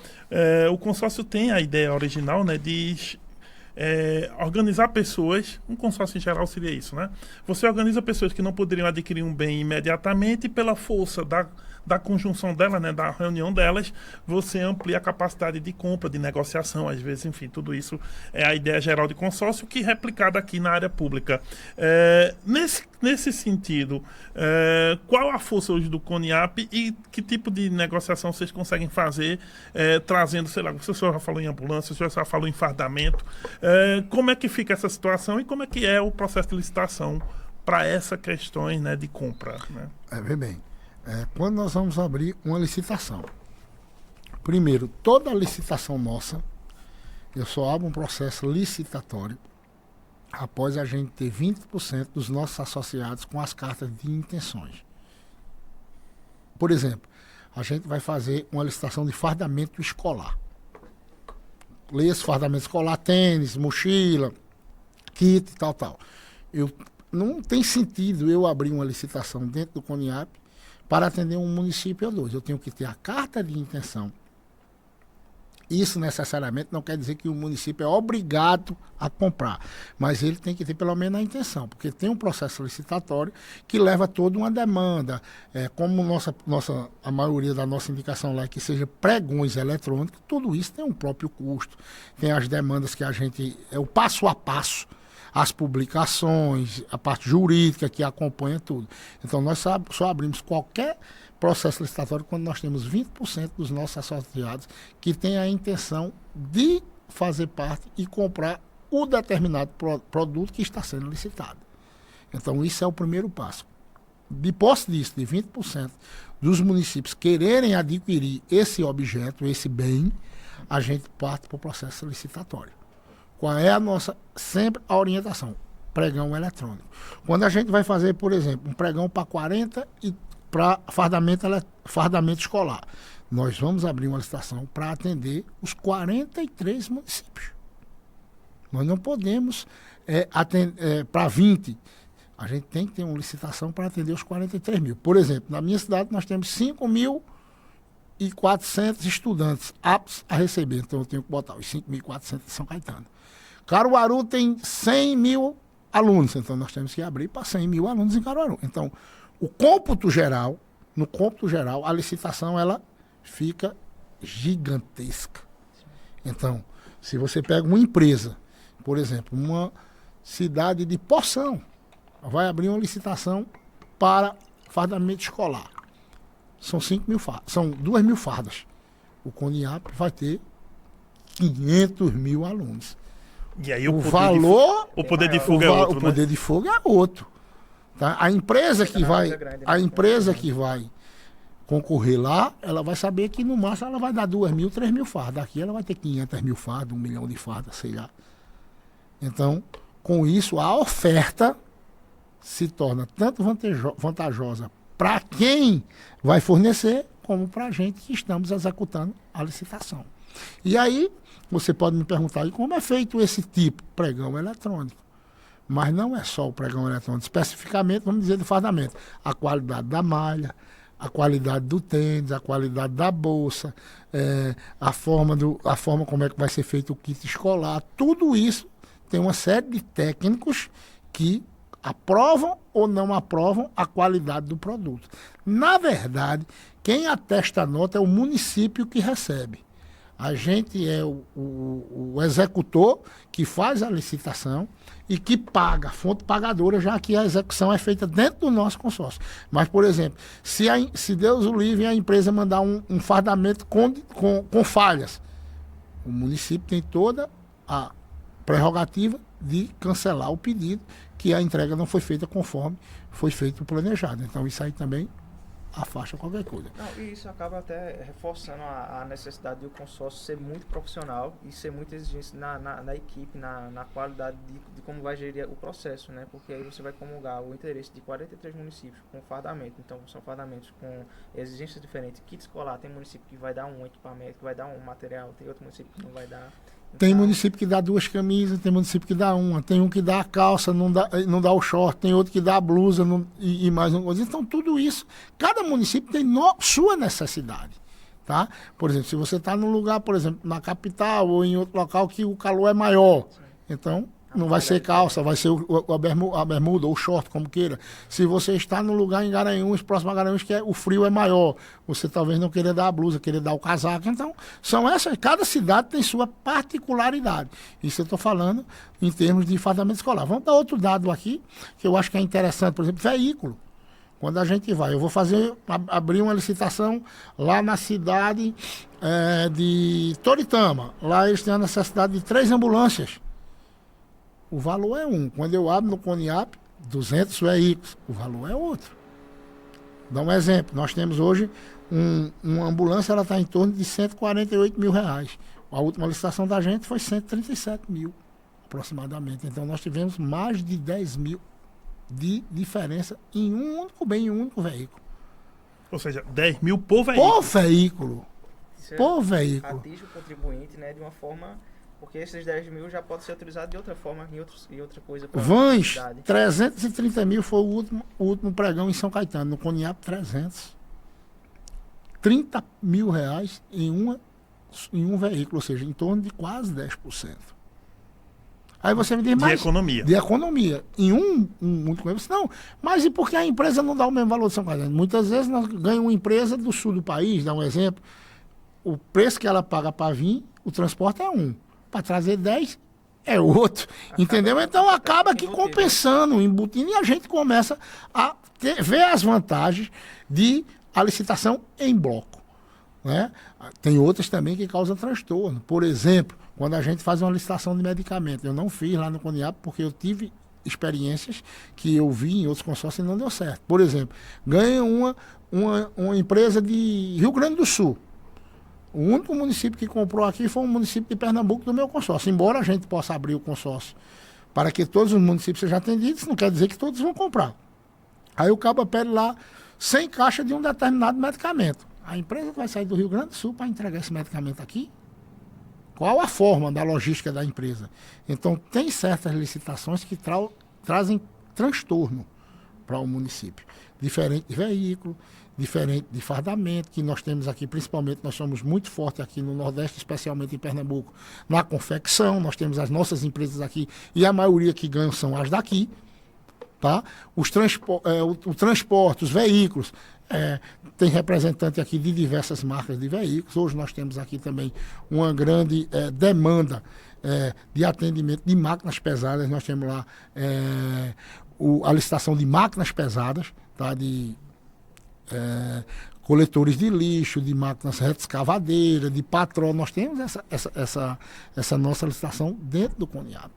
o consórcio tem a ideia original, né, de organizar pessoas, um consórcio em geral seria isso, né? Você organiza pessoas que não poderiam adquirir um bem imediatamente e pela força da conjunção delas, né, da reunião delas, você amplia a capacidade de compra, de negociação, às vezes, enfim, tudo isso é a ideia geral de consórcio que é replicada aqui na área pública. Nesse sentido, qual a força hoje do CONIAP e que tipo de negociação vocês conseguem fazer, trazendo, sei lá, o senhor já falou em ambulância, o senhor já falou em fardamento, como é que fica essa situação e como é que é o processo de licitação para essas questões, né, de compra, né? Vê bem, quando nós vamos abrir uma licitação, Primeiro, toda licitação nossa, eu só abro um processo licitatório após a gente ter 20% dos nossos associados com as cartas de intenções. Por exemplo, a gente vai fazer uma licitação de fardamento escolar. Leia esse fardamento escolar, tênis, mochila, kit, tal. Não tem sentido eu abrir uma licitação dentro do CONIAP para atender um município ou dois. Eu tenho que ter a carta de intenção. Isso necessariamente não quer dizer que o município é obrigado a comprar, mas ele tem que ter pelo menos a intenção, porque tem um processo licitatório que leva toda uma demanda. Como a maioria da nossa indicação lá é que seja pregões eletrônicos, tudo isso tem um próprio custo. Tem as demandas que a gente... É o passo a passo, as publicações, a parte jurídica que acompanha tudo. Então nós só abrimos qualquer processo licitatório quando nós temos 20% dos nossos associados que têm a intenção de fazer parte e comprar o determinado produto que está sendo licitado. Então, isso é o primeiro passo. De posse disso, de 20% dos municípios quererem adquirir esse objeto, esse bem, a gente parte para o processo licitatório. Qual é a nossa, sempre a orientação? Pregão eletrônico. Quando a gente vai fazer, por exemplo, um pregão para 40 e para fardamento escolar. Nós vamos abrir uma licitação para atender os 43 municípios. Nós não podemos atender para 20. A gente tem que ter uma licitação para atender os 43 mil. Por exemplo, na minha cidade nós temos 5.400 estudantes aptos a receber. Então eu tenho que botar os 5.400 de São Caetano. Caruaru tem 100 mil alunos. Então nós temos que abrir para 100 mil alunos em Caruaru. Então, no cômputo geral, a licitação ela fica gigantesca. Então, se você pega uma empresa, por exemplo, uma cidade de Poção, vai abrir uma licitação para fardamento escolar. São 5 mil fardas, são 2 mil fardas. O CONIAP vai ter 500 mil alunos. E aí o valor... O poder de fuga é outro, O poder de fuga é outro. Tá? A empresa que vai concorrer lá, ela vai saber que no máximo ela vai dar 2 mil, 3 mil fardas. Aqui ela vai ter 500 mil fardas, 1 milhão de fardas, sei lá. Então, com isso, a oferta se torna tanto vantajosa para quem vai fornecer, como para a gente que estamos executando a licitação. E aí, você pode me perguntar, e como é feito esse tipo? Pregão eletrônico. Mas não é só o pregão eletrônico, especificamente, vamos dizer, do fardamento. A qualidade da malha, a qualidade do tênis, a qualidade da bolsa, a forma como é que vai ser feito o kit escolar, tudo isso tem uma série de técnicos que aprovam ou não aprovam a qualidade do produto. Na verdade, quem atesta a nota é o município que recebe. A gente é o executor que faz a licitação e que paga, a fonte pagadora, já que a execução é feita dentro do nosso consórcio. Mas, por exemplo, se Deus o livre, a empresa mandar um fardamento com falhas, o município tem toda a prerrogativa de cancelar o pedido, que a entrega não foi feita conforme foi feito o planejado. Então, isso aí também afasta qualquer coisa. Não, e isso acaba até reforçando a necessidade do consórcio ser muito profissional e ser muito exigente na equipe, na qualidade de como vai gerir o processo, né? Porque aí você vai comungar o interesse de 43 municípios com fardamento. Então, são fardamentos com exigências diferentes. Kit escolar, tem município que vai dar um equipamento, que vai dar um material, tem outro município que não vai dar. Tem município que dá 2 camisas, tem município que dá uma, tem um que dá a calça, não dá o short, tem outro que dá a blusa e mais uma coisa. Então, tudo isso, cada município tem sua necessidade. Tá? Por exemplo, se você está num lugar, por exemplo, na capital ou em outro local que o calor é maior, então não vai ser calça, vai ser a bermuda ou o short, como queira. Se você está num lugar em Garanhuns, próximo a Garanhuns, que o frio é maior, você talvez não queira dar a blusa, querer dar o casaco. Então, cada cidade tem sua particularidade. Isso eu estou falando em termos de fardamento escolar. Vamos dar outro dado aqui, que eu acho que é interessante, por exemplo, veículo. Quando a gente vai, eu vou abrir uma licitação lá na cidade de Toritama. Lá eles têm a necessidade de 3 ambulâncias. O valor é um. Quando eu abro no CONIAP, 200 veículos, o valor é outro. Dá um exemplo. Nós temos hoje uma ambulância, ela está em torno de R$148.000. A última licitação da gente foi 137 mil, aproximadamente. Então nós tivemos mais de 10 mil de diferença em um único bem, em um único veículo. Ou seja, 10 mil por veículo. Por veículo. Isso Por veículo. atinge o contribuinte, né, de uma forma... Porque esses 10 mil já pode ser utilizado de outra forma, em outra coisa. pra Vans, cidade. 330 mil foi o último pregão em São Caetano. No Coniap, 300. 30 mil reais em um veículo, ou seja, em torno de quase 10%. Aí você me diz, De mas... economia. De economia. Em um único veículo. Não, mas e por que a empresa não dá o mesmo valor de São Caetano? Muitas vezes nós ganhamos uma empresa do sul do país, dá um exemplo. O preço que ela paga para vir, o transporte é um. Para trazer 10 é outro. Entendeu? Então acaba que compensando, embutindo, e a gente começa a ver as vantagens de a licitação em bloco. Né? Tem outras também que causam transtorno. Por exemplo, quando a gente faz uma licitação de medicamento, eu não fiz lá no Coniap porque eu tive experiências que eu vi em outros consórcios e não deu certo. Por exemplo, ganha uma empresa de Rio Grande do Sul. O único município que comprou aqui foi o município de Pernambuco do meu consórcio. Embora a gente possa abrir o consórcio para que todos os municípios sejam atendidos, não quer dizer que todos vão comprar. Aí o cabo pede lá 100 caixas de um determinado medicamento. A empresa vai sair do Rio Grande do Sul para entregar esse medicamento aqui? Qual a forma da logística da empresa? Então, tem certas licitações que trazem transtorno para o município. Diferente de veículo, diferente de fardamento, que nós temos aqui, principalmente, nós somos muito fortes aqui no Nordeste, especialmente em Pernambuco, na confecção, nós temos as nossas empresas aqui, e a maioria que ganham são as daqui, tá? O transporte, os veículos, tem representante aqui de diversas marcas de veículos. Hoje nós temos aqui também uma grande demanda de atendimento de máquinas pesadas. Nós temos lá a licitação de máquinas pesadas, tá? De coletores de lixo, de máquinas retroescavadeiras, de patrol. Nós temos essa nossa licitação dentro do Coniap.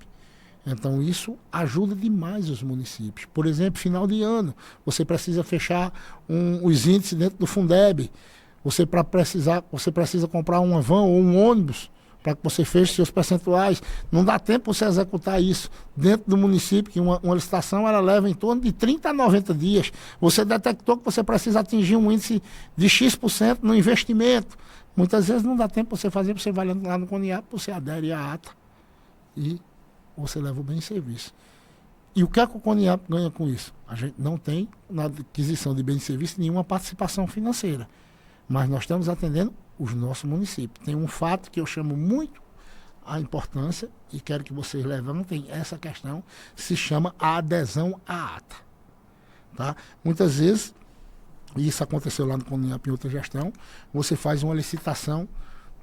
Então isso ajuda demais os municípios. Por exemplo, final de ano, você precisa fechar os índices dentro do Fundeb. Você precisa comprar uma van ou um ônibus para que você feche seus percentuais. Não dá tempo para você executar isso dentro do município, que uma licitação ela leva em torno de 30 a 90 dias. Você detectou que você precisa atingir um índice de X% no investimento. Muitas vezes não dá tempo para você fazer, você vai lá no Coniap, você adere à ata e você leva o bem em serviço. E o que é que o Coniap ganha com isso? A gente não tem, na aquisição de bem de serviço, nenhuma participação financeira. Mas nós estamos atendendo os nossos municípios. Tem um fato que eu chamo muito a importância e quero que vocês levantem essa questão, se chama a adesão à ata. Tá? Muitas vezes, e isso aconteceu lá no Coniap em outra gestão, você faz uma licitação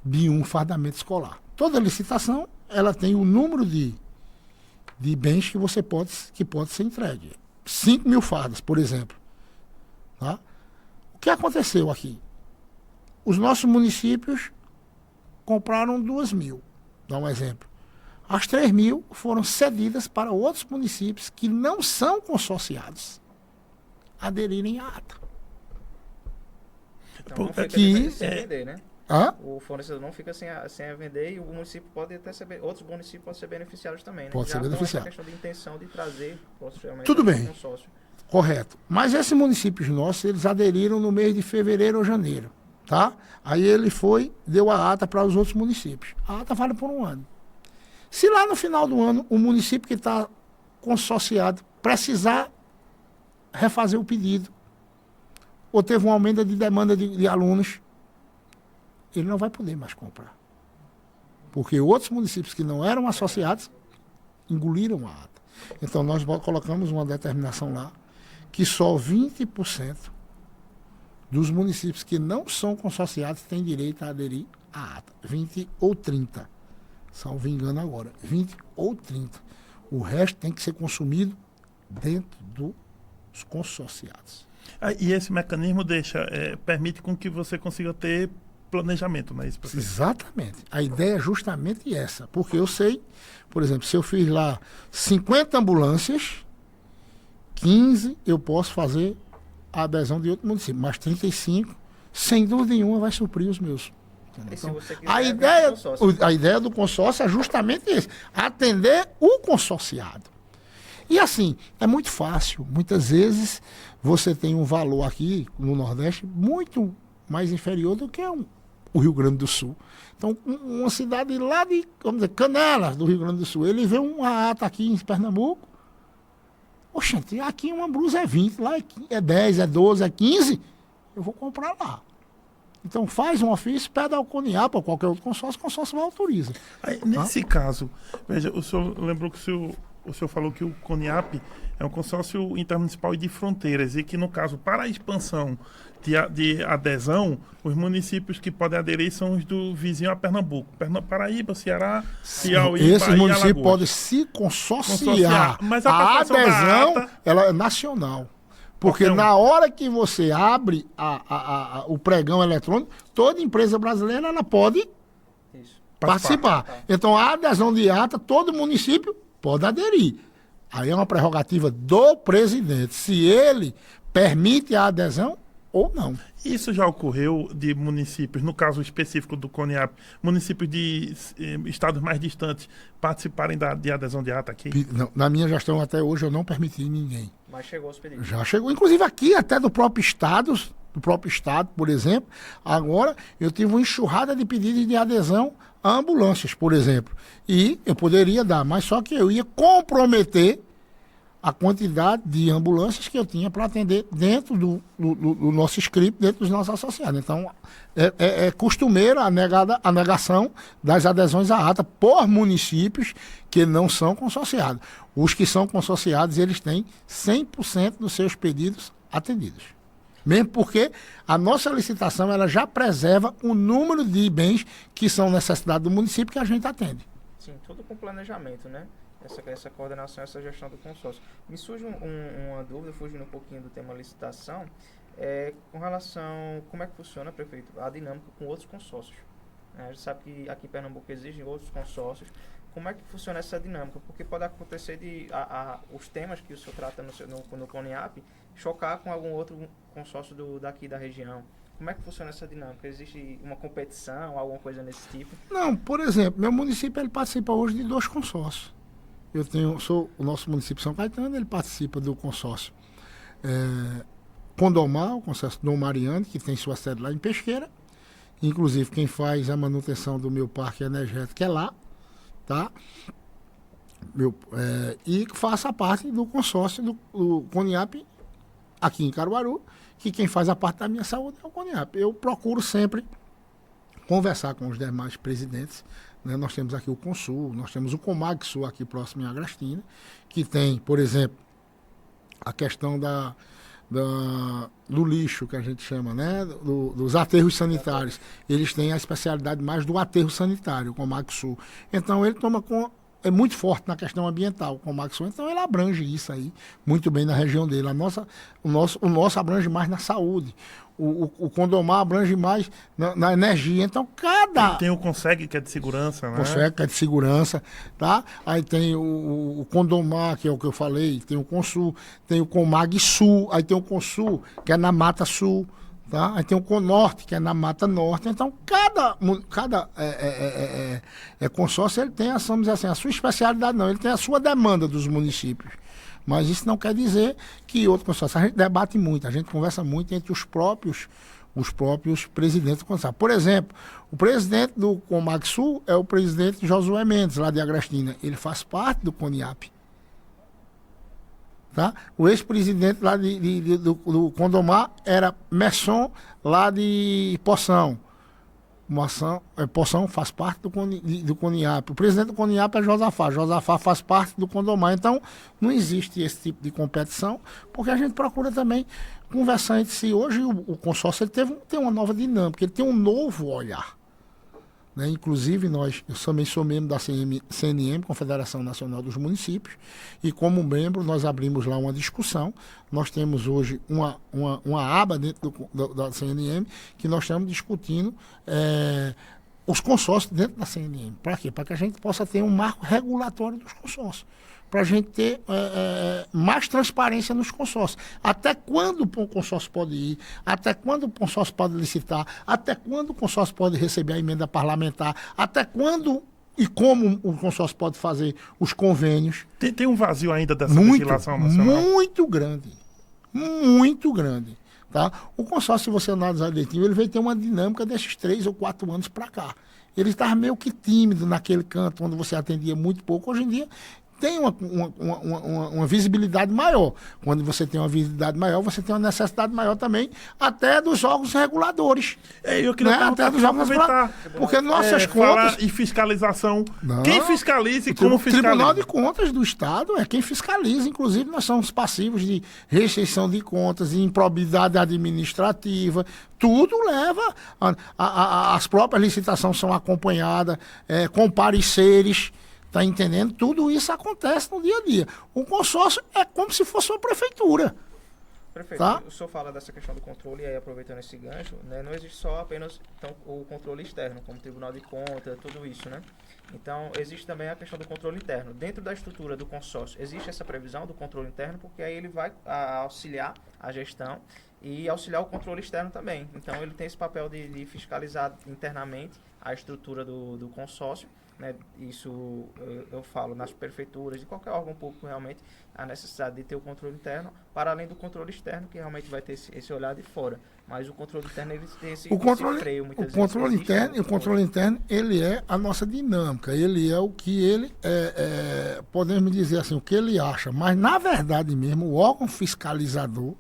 de um fardamento escolar. Toda licitação, ela tem o número de bens que pode ser entregue. 5 mil fardas, por exemplo. Tá? O que aconteceu aqui? Os nossos municípios compraram 2 mil, dá um exemplo. As 3 mil foram cedidas para outros municípios que não são consorciados aderirem à ata. Então não fica sem vender, né? O fornecedor não fica sem a vender e o município pode até ser, outros municípios podem ser beneficiados também, né? Pode ser beneficiado. É questão de intenção de trazer tudo bem. Consórcio. Correto. Mas esses municípios nossos, eles aderiram no mês de fevereiro ou janeiro, tá? Aí ele deu a ata para os outros municípios. A ata vale por um ano. Se lá no final do ano o município que está consorciado precisar refazer o pedido ou teve um aumento de demanda de alunos, ele não vai poder mais comprar. Porque outros municípios que não eram associados engoliram a ata. Então nós colocamos uma determinação lá que só 20% dos municípios que não são consorciados têm direito a aderir à ata. 20 ou 30. Salvo engano agora. 20 ou 30. O resto tem que ser consumido dentro dos consorciados. E esse mecanismo permite com que você consiga ter planejamento, não é isso? Exatamente. A ideia é justamente essa. Porque eu sei, por exemplo, se eu fiz lá 50 ambulâncias, 15 eu posso fazer a adesão de outro município, mas 35, sem dúvida nenhuma, vai suprir os meus. Então, a ideia do consórcio é justamente isso, atender o consorciado. E assim, é muito fácil. Muitas vezes você tem um valor aqui no Nordeste muito mais inferior do que o Rio Grande do Sul. Então, uma cidade lá de, vamos dizer, Canelas, do Rio Grande do Sul, ele vê uma ata aqui em Pernambuco. Oxente, aqui uma blusa é 20, lá é 10, é 12, é 15. Eu vou comprar lá. Então faz um ofício, pede ao CONIAP ou qualquer outro consórcio, o consórcio vai autoriza. Aí, nesse caso, veja, o senhor lembrou que o senhor falou que o CONIAP é um consórcio intermunicipal e de fronteiras, e que, no caso, para a expansão de adesão, os municípios que podem aderir são os do vizinho a Pernambuco. Paraíba, Ceará, Piauí, esses municípios podem se consorciar. Mas a adesão ela é nacional. Porque na hora que você abre o pregão eletrônico, toda empresa brasileira ela pode participar. Então, a adesão de ata, todo município pode aderir. Aí é uma prerrogativa do presidente, se ele permite a adesão ou não. Isso já ocorreu de municípios, no caso específico do CONIAP, municípios de estados mais distantes participarem de adesão de ata aqui? Não, na minha gestão até hoje eu não permiti ninguém. Mas chegou os pedidos. Já chegou, inclusive aqui até do próprio estado, por exemplo. Agora eu tive uma enxurrada de pedidos de adesão a ambulâncias, por exemplo. E eu poderia dar, mas só que eu ia comprometer a quantidade de ambulâncias que eu tinha para atender dentro do nosso script, dentro dos nossos associados. Então, é costumeiro a negação das adesões à ata por municípios que não são consorciados. Os que são consorciados, eles têm 100% dos seus pedidos atendidos. Mesmo porque a nossa licitação ela já preserva o número de bens que são necessidade do município que a gente atende. Sim, tudo com planejamento, né? Essa coordenação, essa gestão do consórcio. Me surge uma dúvida, fugindo um pouquinho do tema licitação, com relação como é que funciona, prefeito, a dinâmica com outros consórcios. A gente sabe que aqui em Pernambuco existem outros consórcios. Como é que funciona essa dinâmica? Porque pode acontecer os temas que o senhor trata no CONIAP chocar com algum outro consórcio daqui da região. Como é que funciona essa dinâmica? Existe uma competição, alguma coisa nesse tipo? Não, por exemplo, meu município ele participa hoje de 2 consórcios. O nosso município São Caetano, ele participa do consórcio Condomar, o consórcio Dom Mariano, que tem sua sede lá em Pesqueira. Inclusive, quem faz a manutenção do meu parque energético é lá, tá? E faça parte do consórcio do CONIAP aqui em Caruaru, que quem faz a parte da minha saúde é o CONIAP. Eu procuro sempre conversar com os demais presidentes, né? Nós temos aqui o Consul, nós temos o Comagsul aqui próximo em Agrestina, que tem, por exemplo, a questão do lixo, que a gente chama, né? Dos aterros sanitários. Eles têm a especialidade mais do aterro sanitário, o Comagsul. Então, ele é muito forte na questão ambiental, o Comagsul. Então, ele abrange isso aí muito bem na região dele. O nosso abrange mais na saúde. O Condomar abrange mais na energia. Então, tem o Consegue, que é de segurança, né? Consegue, que é de segurança, tá? Aí tem o Condomar, que é o que eu falei, tem o Consul, tem o Comagsul, aí tem o Consul, que é na Mata Sul, tá? Aí tem o Conorte, que é na Mata Norte. Então, cada consórcio, ele tem, vamos dizer assim, a sua especialidade, não, ele tem a sua demanda dos municípios. Mas isso não quer dizer que outro consórcio. A gente debate muito, a gente conversa muito entre os próprios presidentes do consórcio. Por exemplo, o presidente do Comagsul é o presidente Josué Mendes, lá de Agrestina. Ele faz parte do CONIAP. Tá? O ex-presidente lá do Condomar era Messon, lá de Poção. Poção faz parte do CONIAP. O presidente do CONIAP é Josafá. Josafá faz parte do Condomar. Então, não existe esse tipo de competição, porque a gente procura também conversar entre si. Hoje, o consórcio ele tem uma nova dinâmica, ele tem um novo olhar. Né? Inclusive, eu também sou membro da CNM, Confederação Nacional dos Municípios, e como membro nós abrimos lá uma discussão. Nós temos hoje uma aba dentro da CNM que nós estamos discutindo os consórcios dentro da CNM. Para quê? Para que a gente possa ter um marco regulatório dos consórcios. Para a gente ter mais transparência nos consórcios. Até quando o consórcio pode ir, até quando o consórcio pode licitar, até quando o consórcio pode receber a emenda parlamentar, até quando e como o consórcio pode fazer os convênios. Tem um vazio ainda dessa legislação nacional? Muito grande. Muito grande. Tá? O consórcio, se você analisar direitinho, ele veio ter uma dinâmica desses 3 ou 4 anos para cá. Ele estava meio que tímido naquele canto onde você atendia muito pouco. Hoje em dia tem uma visibilidade maior. Quando você tem uma visibilidade maior, você tem uma necessidade maior também até dos órgãos reguladores. Eu queria até dos órgãos reguladores. Porque nossas contas... E fiscalização. Não, quem fiscaliza e como fiscaliza? O Tribunal de Contas do Estado é quem fiscaliza. Inclusive, nós somos passivos de restrição de contas, de improbidade administrativa. Tudo leva... As próprias licitações são acompanhadas, com pareceres. Está entendendo? Tudo isso acontece no dia a dia. O consórcio é como se fosse uma prefeitura. Prefeito, Tá? o senhor fala dessa questão do controle, e aí aproveitando esse gancho, né, não existe só apenas então, o controle externo, como Tribunal de Contas, tudo isso, né? Então, existe também a questão do controle interno. Dentro da estrutura do consórcio, existe essa previsão do controle interno, porque aí ele vai auxiliar a gestão e auxiliar o controle externo também. Então, ele tem esse papel de fiscalizar internamente a estrutura do consórcio. Né, isso eu falo nas prefeituras, em qualquer órgão público realmente, a necessidade de ter o controle interno, para além do controle externo, que realmente vai ter esse olhar de fora. Mas o controle interno, ele tem esse freio muitas vezes. O controle interno, ele é a nossa dinâmica, ele é o que ele, podemos dizer assim, o que ele acha. Mas, na verdade mesmo, o órgão fiscalizador,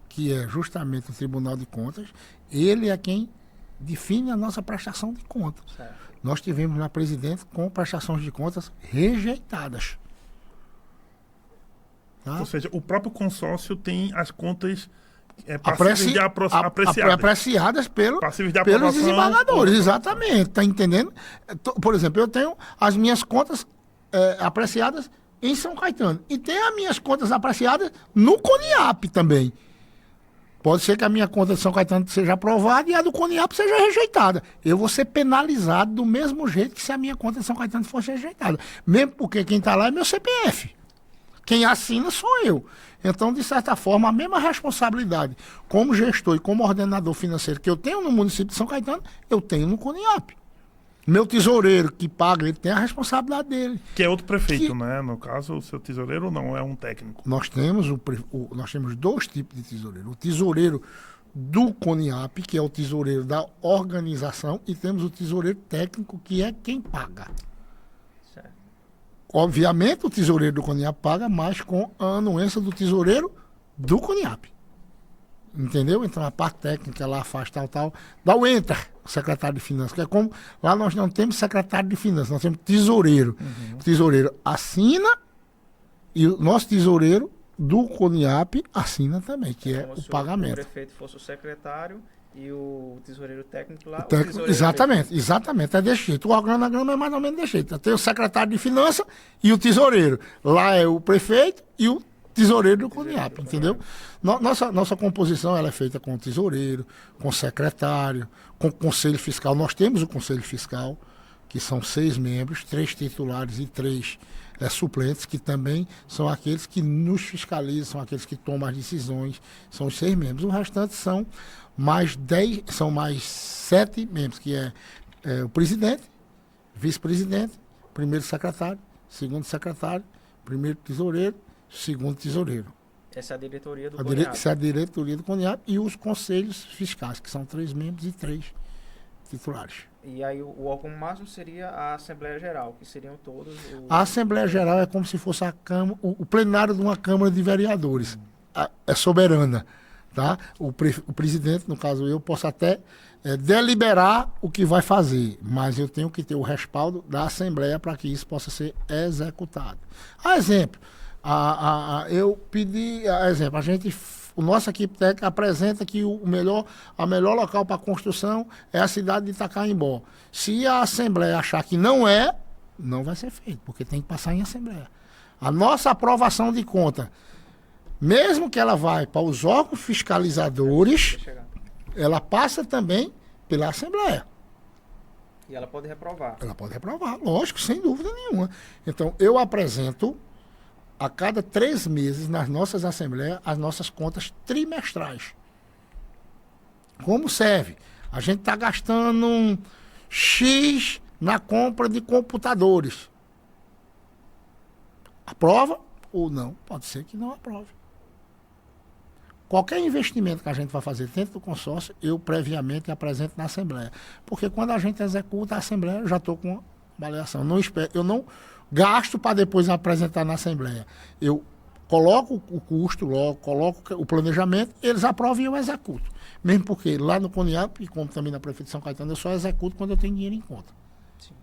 que é justamente o Tribunal de Contas, ele é quem define a nossa prestação de contas. Certo. Nós tivemos na presidência com prestações de contas rejeitadas. Tá? Ou seja, o próprio consórcio tem as contas passíveis de apreciadas pelos desembargadores. Exatamente, tá entendendo? Por exemplo, eu tenho as minhas contas apreciadas em São Caetano. E tem as minhas contas apreciadas no CONIAP também. Pode ser que a minha conta de São Caetano seja aprovada e a do CONIAP seja rejeitada. Eu vou ser penalizado do mesmo jeito que se a minha conta de São Caetano fosse rejeitada. Mesmo porque quem está lá é meu CPF. Quem assina sou eu. Então, de certa forma, a mesma responsabilidade como gestor e como ordenador financeiro que eu tenho no município de São Caetano, eu tenho no CONIAP. Meu tesoureiro que paga, ele tem a responsabilidade dele. Que é outro prefeito, né? No caso, o seu tesoureiro não é um técnico. Nós temos, nós temos 2 tipos de tesoureiro. O tesoureiro do CONIAP, que é o tesoureiro da organização, e temos o tesoureiro técnico, que é quem paga. Certo. Obviamente, o tesoureiro do CONIAP paga, mas com a anuência do tesoureiro do CONIAP. Entendeu? Então, a parte técnica lá faz tal. Dá o enter, o secretário de Finanças, que é como... Lá nós não temos secretário de Finanças, nós temos tesoureiro. O tesoureiro assina e o nosso tesoureiro do CONIAP assina também, que é o pagamento. Se o prefeito fosse o secretário e o tesoureiro técnico lá... Exatamente. É desse jeito. O organograma é mais ou menos desse jeito. Tem o secretário de Finanças e o tesoureiro. Lá é o prefeito e o tesoureiro do CONIAP, entendeu? Nossa composição ela é feita com o tesoureiro, com o secretário, com o conselho fiscal. Nós temos o conselho fiscal, que são 6 membros, 3 titulares e 3 suplentes, que também são aqueles que nos fiscalizam, são aqueles que tomam as decisões, são os 6 membros. O restante são mais 7 membros, que é o presidente, vice-presidente, primeiro secretário, segundo secretário, primeiro tesoureiro, segundo tesoureiro. Essa é a diretoria do CONIAP. Essa é a diretoria do CONIAP e os conselhos fiscais, que são 3 membros e 3 titulares. E aí o órgão máximo seria a Assembleia Geral, que seriam todos... A Assembleia Geral é como se fosse o plenário de uma Câmara de Vereadores. É soberana. Tá? O presidente, no caso eu, posso até deliberar o que vai fazer, mas eu tenho que ter o respaldo da Assembleia para que isso possa ser executado. Exemplo, eu pedi, o nosso equipe técnica apresenta que a melhor local para construção é a cidade de Itacaimbó. Se a Assembleia achar que não vai ser feito, porque tem que passar em Assembleia. A nossa aprovação de conta, mesmo que ela vai para os órgãos fiscalizadores, ela passa também pela Assembleia. E ela pode reprovar. Ela pode reprovar, lógico, sem dúvida nenhuma. Então, eu apresento a cada 3 meses nas nossas assembleias as nossas contas trimestrais. Como serve? A gente está gastando um X na compra de computadores. Aprova ou não? Pode ser que não aprove. Qualquer investimento que a gente vai fazer dentro do consórcio, eu previamente apresento na Assembleia. Porque quando a gente executa a Assembleia, eu já estou com avaliação. Eu não gasto para depois apresentar na Assembleia. Eu coloco o custo, logo, coloco o planejamento, eles aprovam e eu executo. Mesmo porque lá no CONIAP, e como também na Prefeitura de São Caetano, eu só executo quando eu tenho dinheiro em conta. Sim.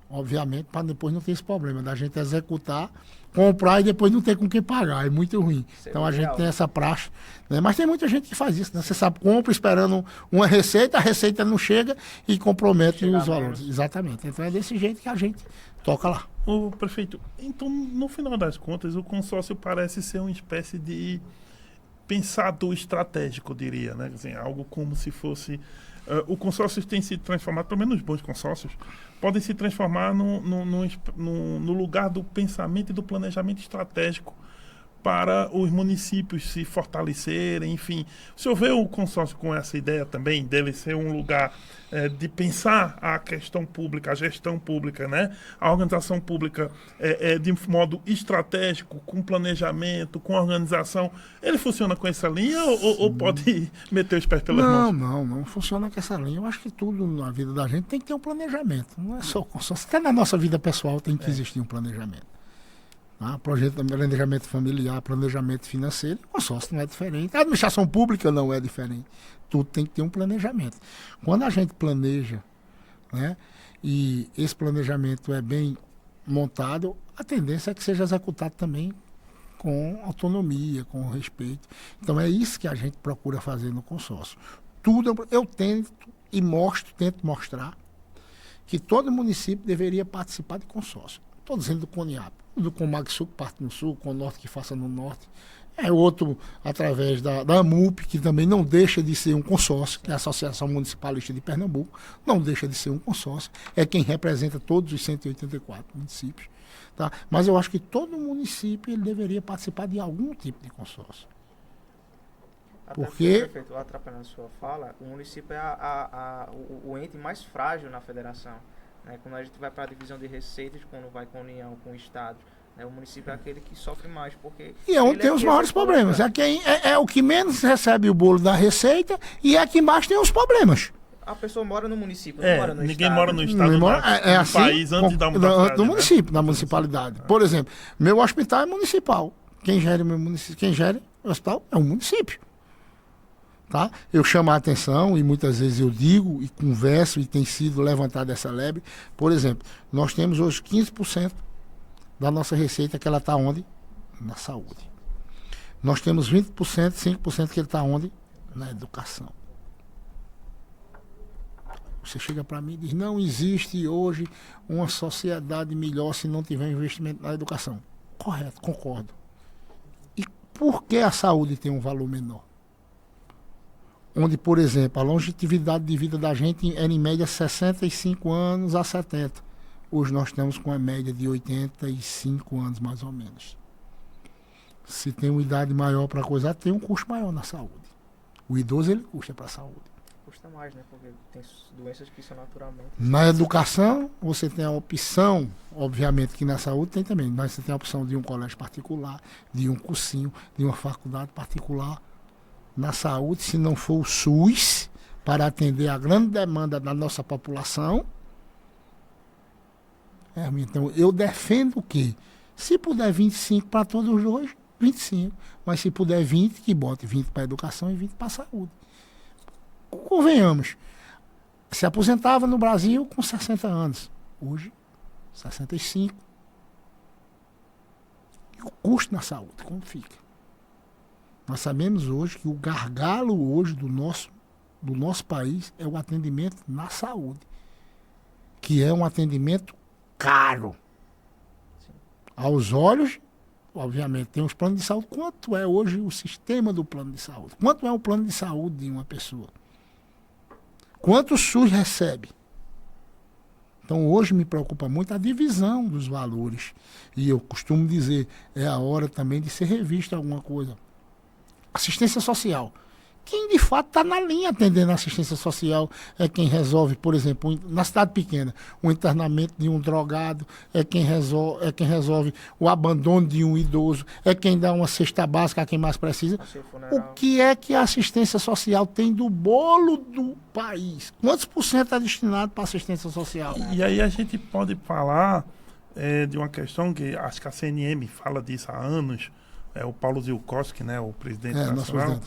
Obviamente, para depois não ter esse problema da gente executar, comprar e depois não ter com quem pagar. É muito ruim. Isso então é a gente real. tem essa praxe. Né? Mas tem muita gente que faz isso. Né? Você sabe, compra esperando uma receita, a receita não chega e compromete Chega os a valores. menos. Exatamente. Então é desse jeito que a gente toca lá. Ô, prefeito, então, no final das contas, o consórcio parece ser uma espécie de pensador estratégico, eu diria, né? Assim, algo como se fosse... o consórcio tem se transformado, pelo menos os bons consórcios, podem se transformar no lugar do pensamento e do planejamento estratégico para os municípios se fortalecerem, enfim. O senhor vê o consórcio com essa ideia também, dele ser um lugar de pensar a questão pública, a gestão pública, né? A organização pública de modo estratégico, com planejamento, com organização. Ele funciona com essa linha ou pode meter os pés pelas mãos? Não funciona com essa linha. Eu acho que tudo na vida da gente tem que ter um planejamento. Não é só o consórcio. Até na nossa vida pessoal tem que existir um planejamento. Planejamento familiar, planejamento financeiro, o consórcio não é diferente. A administração pública não é diferente. Tudo tem que ter um planejamento. Quando a gente planeja, né, e esse planejamento é bem montado, a tendência é que seja executado também com autonomia, com respeito. Então é isso que a gente procura fazer no consórcio. Tudo eu tento e tento mostrar que todo município deveria participar de consórcio. Estou dizendo do CONIAP, do Comag Sul, que parte no sul, com o norte que faça no norte. É outro através da AMUP, que também não deixa de ser um consórcio, que é a Associação Municipalista de Pernambuco, não deixa de ser um consórcio, é quem representa todos os 184 municípios. Tá? Mas eu acho que todo município ele deveria participar de algum tipo de consórcio. Até Porque... prefeito, atrapalhando a sua fala, o município é o ente mais frágil na federação. Né? Quando a gente vai para a divisão de receitas, quando vai com a União, com o Estado, né? O município é aquele que sofre mais, porque... E é onde tem os maiores problemas. É o que menos recebe o bolo da receita e é que mais tem os problemas. A pessoa mora no município, não mora no ninguém Estado. mora no Estado, no assim, país, antes da mudança. Do município, da municipalidade. Por exemplo, meu hospital é municipal. Quem gere o hospital é o município. Tá? Eu chamo a atenção e muitas vezes eu digo e converso e tem sido levantada essa lebre. Por exemplo, nós temos hoje 15% da nossa receita que ela está onde? Na saúde. Nós temos 20%, 5% que ele está onde? Na educação. Você chega para mim e diz, não existe hoje uma sociedade melhor se não tiver investimento na educação. Correto, concordo. E por que a saúde tem um valor menor? Onde, por exemplo, a longevidade de vida da gente era em média 65 anos a 70. Hoje nós estamos com a média de 85 anos, mais ou menos. Se tem uma idade maior para coisar, tem um custo maior na saúde. O idoso, ele custa para a saúde. Custa mais, né? Porque tem doenças que são naturalmente... Na educação, você tem a opção, obviamente que na saúde tem também, mas você tem a opção de um colégio particular, de um cursinho, de uma faculdade particular. Na saúde, se não for o SUS, para atender a grande demanda da nossa população. Então, eu defendo o quê? Se puder 25 para todos os dois, 25. Mas se puder 20, que bote 20 para a educação e 20 para a saúde. Convenhamos, se aposentava no Brasil com 60 anos. Hoje, 65. E o custo na saúde, como fica? Nós sabemos hoje que o gargalo hoje do nosso país é o atendimento na saúde, que é um atendimento caro. Aos olhos, obviamente, tem os planos de saúde. Quanto é hoje o sistema do plano de saúde? Quanto é o plano de saúde de uma pessoa? Quanto o SUS recebe? Então, hoje me preocupa muito a divisão dos valores. E eu costumo dizer, é a hora também de ser revista alguma coisa. Assistência social. Quem de fato está na linha atendendo a assistência social é quem resolve, por exemplo, na cidade pequena, o internamento de um drogado, é quem resolve o abandono de um idoso, é quem dá uma cesta básica a quem mais precisa. O que é que a assistência social tem do bolo do país? Quantos por cento é destinado para assistência social? E aí a gente pode falar de uma questão que acho que a CNM fala disso há anos, o Paulo Zilkowski, né, o presidente nacional,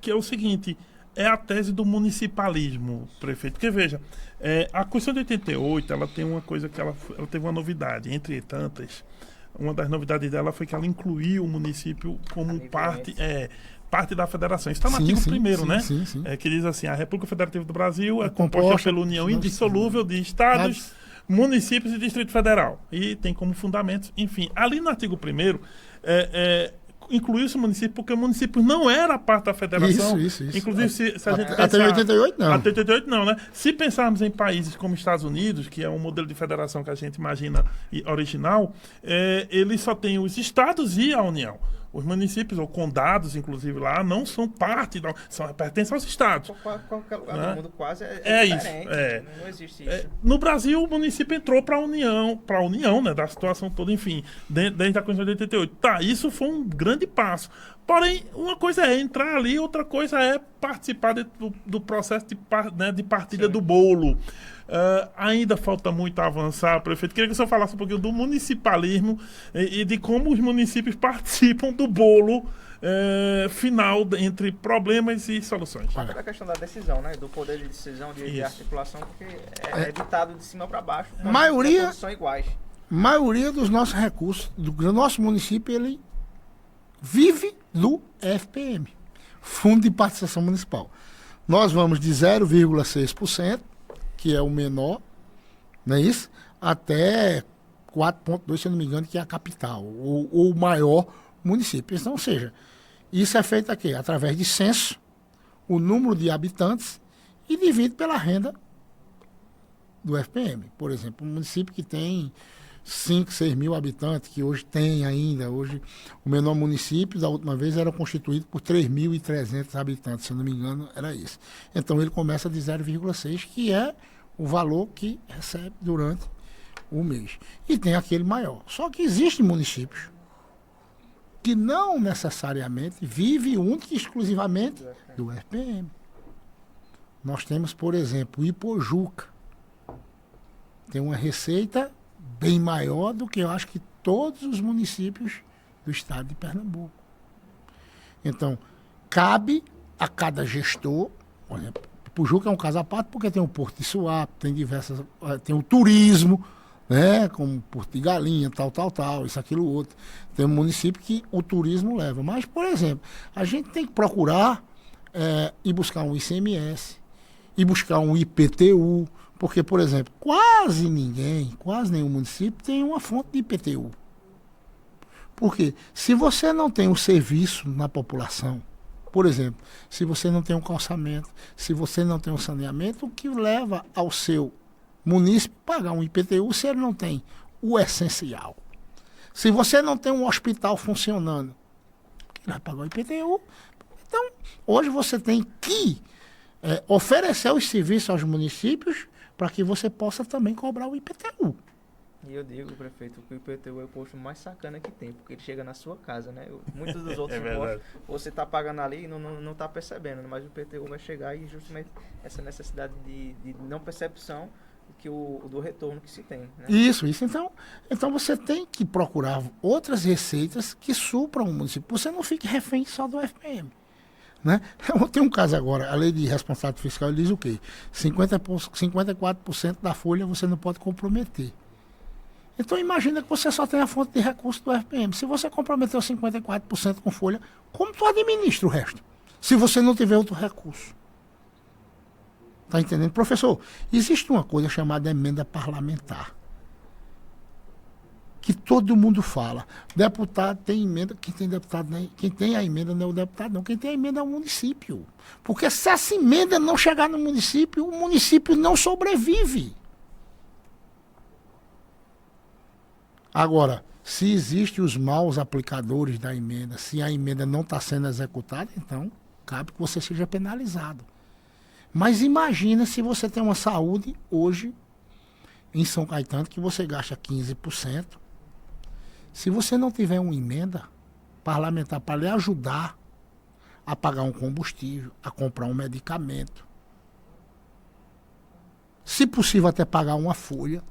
que é o seguinte, é a tese do municipalismo, prefeito. Porque, veja, a Constituição de 88, ela tem uma coisa que ela teve uma novidade, entre tantas. Uma das novidades dela foi que ela incluiu o município como parte da federação. Isso está no artigo 1º, né? Sim. Que diz assim, a República Federativa do Brasil é composta pela união indissolúvel de estados, municípios e Distrito Federal. E tem como fundamentos, enfim. Ali no artigo 1º, incluiu-se o município porque o município não era parte da federação. Isso. Inclusive, se a gente pensar... Até 88 não. Até 88 não, né? Se pensarmos em países como Estados Unidos, que é um modelo de federação que a gente imagina original, ele só tem os estados e a União. Os municípios, ou condados, inclusive, lá, não são parte, pertencem aos estados. Qualquer lugar do mundo quase isso. Não existe isso. No Brasil, o município entrou para a União, né, da situação toda, enfim, dentro da Constituição de 88. Tá, isso foi um grande passo. Porém, uma coisa é entrar ali, outra coisa é participar do processo de partilha do bolo. Ainda falta muito a avançar, prefeito. Queria que o senhor falasse um pouquinho do municipalismo e de como os municípios participam do bolo final entre problemas e soluções. A questão da decisão, né? Do poder de decisão, de articulação, porque é ditado de cima para baixo. Maioria são iguais. Maioria dos nossos recursos, do nosso município, ele vive do FPM, Fundo de Participação Municipal. Nós vamos de 0,6%, que é o menor, não é isso? Até 4,2%, se eu não me engano, que é a capital, ou o maior município. Então, ou seja, isso é feito aqui, através de censo, o número de habitantes e divide pela renda do FPM. Por exemplo, um município que tem 5, 6 mil habitantes, que hoje tem ainda, hoje o menor município, da última vez, era constituído por 3.300 habitantes, se eu não me engano, era isso. Então ele começa de 0,6, que é o valor que recebe durante o mês. E tem aquele maior. Só que existem municípios que não necessariamente vivem única e exclusivamente do FPM. Nós temos, por exemplo, o Ipojuca. Tem uma receita bem maior do que eu acho que todos os municípios do estado de Pernambuco. Então, cabe a cada gestor, por exemplo, Ipojuca é um caso à parte porque tem o Porto de Suape, tem o turismo, né, como Porto de Galinha, tal, isso, aquilo, outro. Tem um município que o turismo leva. Mas, por exemplo, a gente tem que procurar ir buscar um ICMS, ir buscar um IPTU, porque, por exemplo, quase nenhum município tem uma fonte de IPTU. Porque se você não tem um serviço na população, por exemplo, se você não tem um calçamento, se você não tem um saneamento, o que leva ao seu município pagar um IPTU se ele não tem o essencial? Se você não tem um hospital funcionando, ele vai pagar o IPTU. Então, hoje você tem que oferecer os serviços aos municípios para que você possa também cobrar o IPTU. E eu digo, prefeito, que o IPTU é o posto mais sacana que tem, porque ele chega na sua casa, né? Muitos dos outros impostos você está pagando ali e não está percebendo, mas o IPTU vai chegar e justamente essa necessidade de não percepção do retorno que se tem. Né? Isso. Então você tem que procurar outras receitas que supram o município. Você não fique refém só do FPM. Né? Tem um caso agora, a lei de responsabilidade fiscal diz o quê? 54% da folha você não pode comprometer. Então imagina que você só tem a fonte de recurso do FPM. Se você comprometeu 54% com folha, como tu administra o resto? Se você não tiver outro recurso. Está entendendo? Professor, existe uma coisa chamada emenda parlamentar. Que todo mundo fala. Deputado tem emenda, quem tem a emenda não é o deputado, não. Quem tem a emenda é o município. Porque se essa emenda não chegar no município, o município não sobrevive. Agora, se existem os maus aplicadores da emenda, se a emenda não está sendo executada, então cabe que você seja penalizado. Mas imagina se você tem uma saúde hoje em São Caetano que você gasta 15%. Se você não tiver uma emenda parlamentar para lhe ajudar a pagar um combustível, a comprar um medicamento, se possível até pagar uma folha,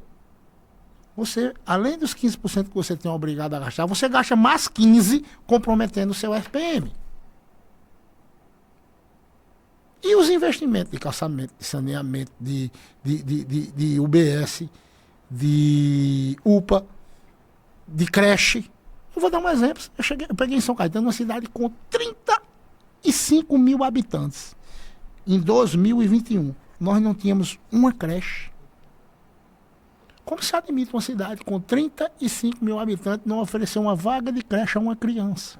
você, além dos 15% que você tem obrigado a gastar, você gasta mais 15% comprometendo o seu RPM. E os investimentos de calçamento, de saneamento, de UBS, de UPA, de creche. Eu vou dar um exemplo. Eu peguei em São Caetano, uma cidade com 35 mil habitantes. Em 2021, nós não tínhamos uma creche. Como se admite uma cidade com 35 mil habitantes não oferecer uma vaga de creche a uma criança?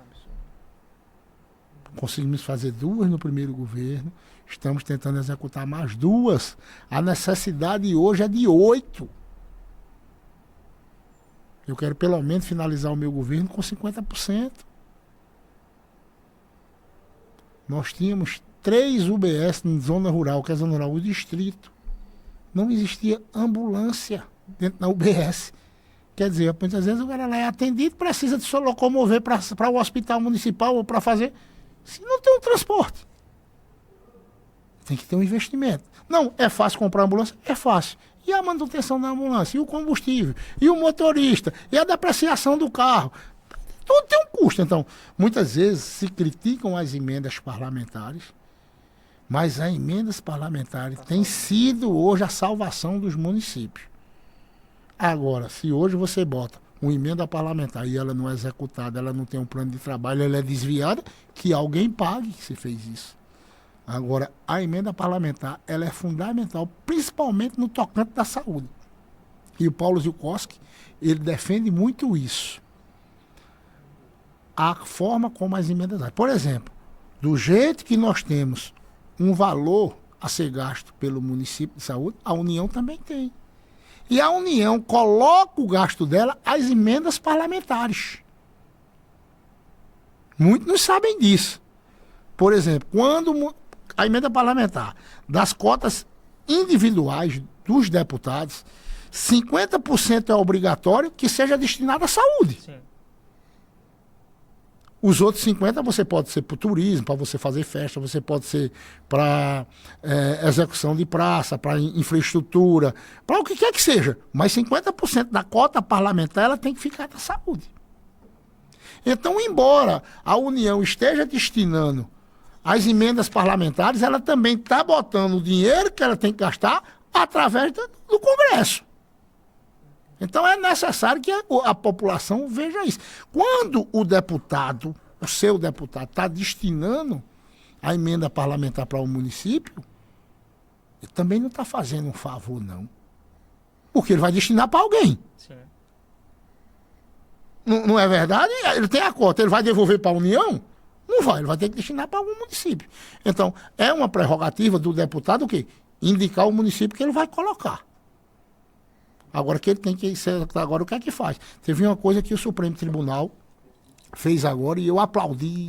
Conseguimos fazer 2 no primeiro governo. Estamos tentando executar mais 2. A necessidade hoje é de 8. Eu quero pelo menos finalizar o meu governo com 50%. Nós tínhamos 3 UBS em zona rural, que é a zona rural do distrito. Não existia ambulância dentro da UBS. Quer dizer, muitas vezes o cara lá é atendido, precisa de se locomover para o hospital municipal ou para fazer. Se não tem um transporte, tem que ter um investimento. Não, é fácil comprar ambulância? É fácil. E a manutenção da ambulância? E o combustível? E o motorista? E a depreciação do carro? Tudo tem um custo. Então, muitas vezes se criticam as emendas parlamentares, mas as emendas parlamentares têm sido hoje a salvação dos municípios. Agora, se hoje você bota uma emenda parlamentar e ela não é executada, ela não tem um plano de trabalho, ela é desviada, que alguém pague se fez isso. Agora, a emenda parlamentar, ela é fundamental, principalmente no tocante da saúde. E o Paulo Zilkowski, ele defende muito isso. A forma como as emendas... Por exemplo, do jeito que nós temos um valor a ser gasto pelo município de saúde, a União também tem. E a União coloca o gasto dela às emendas parlamentares. Muitos não sabem disso. Por exemplo, quando a emenda parlamentar das cotas individuais dos deputados, 50% é obrigatório que seja destinado à saúde. Sim. Os outros 50% você pode ser para o turismo, para você fazer festa, você pode ser para execução de praça, para infraestrutura, para o que quer que seja. Mas 50% da cota parlamentar ela tem que ficar na saúde. Então, embora a União esteja destinando as emendas parlamentares, ela também está botando o dinheiro que ela tem que gastar através do Congresso. Então é necessário que a população veja isso. Quando o deputado, o seu deputado, está destinando a emenda parlamentar para o município, ele também não está fazendo um favor, não. Porque ele vai destinar para alguém. Sim. Não é verdade? Ele tem a cota, ele vai devolver para a União? Não vai, ele vai ter que destinar para algum município. Então, é uma prerrogativa do deputado o quê? Indicar o município que ele vai colocar. Agora que ele tem que ser, agora o que é que faz? Teve uma coisa que o Supremo Tribunal fez agora e eu aplaudi.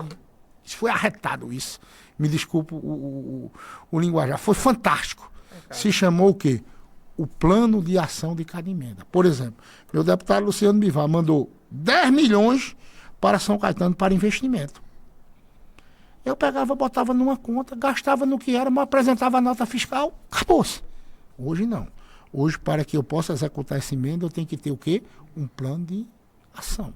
Isso foi arretado isso. Me desculpa o linguajar. Foi fantástico. Se chamou o quê? O plano de ação de cada emenda. Por exemplo, meu deputado Luciano Bivar mandou 10 milhões para São Caetano para investimento. Eu pegava, botava numa conta, gastava no que era, mas apresentava a nota fiscal, acabou-se. Hoje não. Hoje, para que eu possa executar essa emenda, eu tenho que ter o quê? Um plano de ação.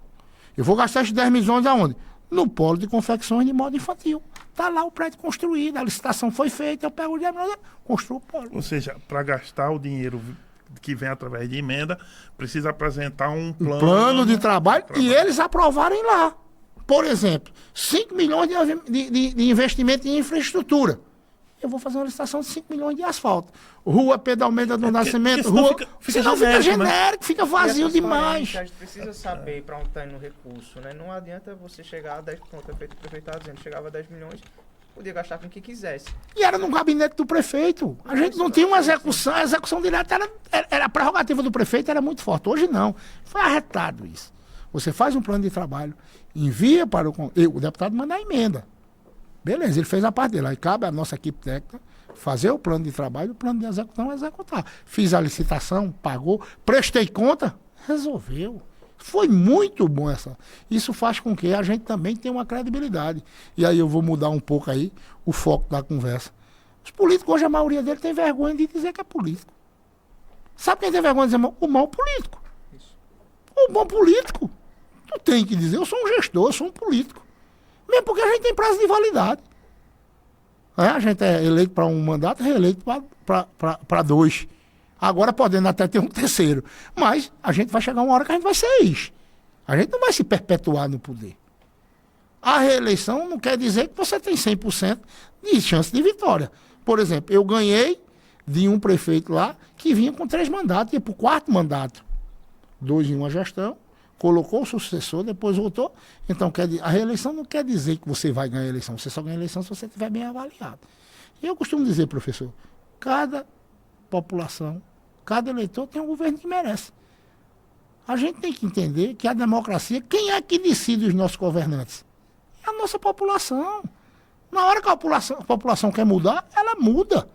Eu vou gastar esses 10 milhões aonde? No polo de confecções de moda infantil. Está lá o prédio construído, a licitação foi feita, eu pego o 10 milhões, construo o polo. Ou seja, para gastar o dinheiro que vem através de emenda, precisa apresentar um plano de trabalho e eles aprovarem lá. Por exemplo, 5 milhões de investimento em infraestrutura. Eu vou fazer uma licitação de 5 milhões de asfalto. Rua Pedro Almeida do Nascimento, rua... Fica genérico, né? Fica vazio demais. A gente precisa saber para onde está indo o recurso, né? Não adianta você chegar a 10 pontos, o prefeito está dizendo, chegava a 10 milhões, podia gastar com o que quisesse. E era no gabinete do prefeito. A gente não tinha uma execução. A execução direta era a prerrogativa do prefeito, era muito forte. Hoje não. Foi arretado isso. Você faz um plano de trabalho, envia para o deputado manda a emenda. Beleza, ele fez a parte dele. Aí cabe à nossa equipe técnica fazer o plano de trabalho, o plano de execução executar. Fiz a licitação, pagou, prestei conta, resolveu. Foi muito bom essa. Isso faz com que a gente também tenha uma credibilidade. E aí eu vou mudar um pouco aí o foco da conversa. Os políticos, hoje a maioria deles tem vergonha de dizer que é político. Sabe quem tem vergonha de dizer o mau político? Isso. O bom político. Tu tem que dizer, eu sou um gestor, eu sou um político. Mesmo porque a gente tem prazo de validade. A gente é eleito para um mandato, reeleito para 2. Agora podendo até ter um terceiro. Mas a gente vai chegar uma hora que a gente vai ser ex. A gente não vai se perpetuar no poder. A reeleição não quer dizer que você tem 100% de chance de vitória. Por exemplo, eu ganhei de um prefeito lá que vinha com 3 mandatos, ia para o 4º mandato. 2 em uma gestão, colocou o sucessor, depois voltou. Então, a reeleição não quer dizer que você vai ganhar a eleição. Você só ganha a eleição se você estiver bem avaliado. E eu costumo dizer, professor, cada população, cada eleitor tem um governo que merece. A gente tem que entender que a democracia, quem é que decide os nossos governantes? É a nossa população. Na hora que a população quer mudar, ela muda.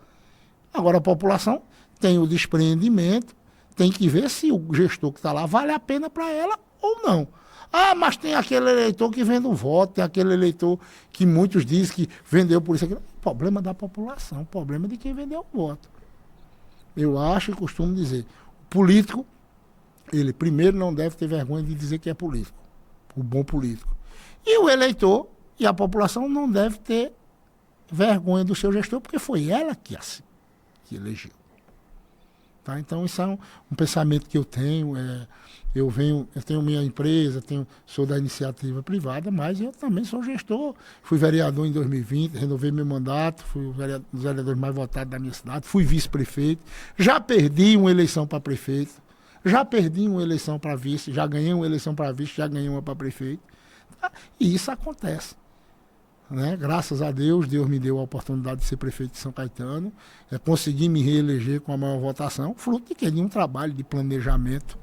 Agora a população tem o despreendimento, tem que ver se o gestor que está lá vale a pena para ela ou não. Ah, mas tem aquele eleitor que vende o voto, tem aquele eleitor que muitos dizem que vendeu por isso aqui. Problema da população, problema de quem vendeu o voto. Eu acho e costumo dizer, o político, ele primeiro não deve ter vergonha de dizer que é político, o bom político. E o eleitor e a população não deve ter vergonha do seu gestor, porque foi ela que elegeu. Tá? Então, isso é um pensamento que eu tenho. Eu tenho minha empresa, sou da iniciativa privada, mas eu também sou gestor. Fui vereador em 2020, renovei meu mandato, fui um dos vereadores mais votados da minha cidade, fui vice-prefeito, já perdi uma eleição para prefeito, já perdi uma eleição para vice, já ganhei uma eleição para vice, já ganhei uma para prefeito. Tá? E isso acontece. Né? Graças a Deus me deu a oportunidade de ser prefeito de São Caetano, consegui me reeleger com a maior votação, fruto de quê? De um trabalho de planejamento.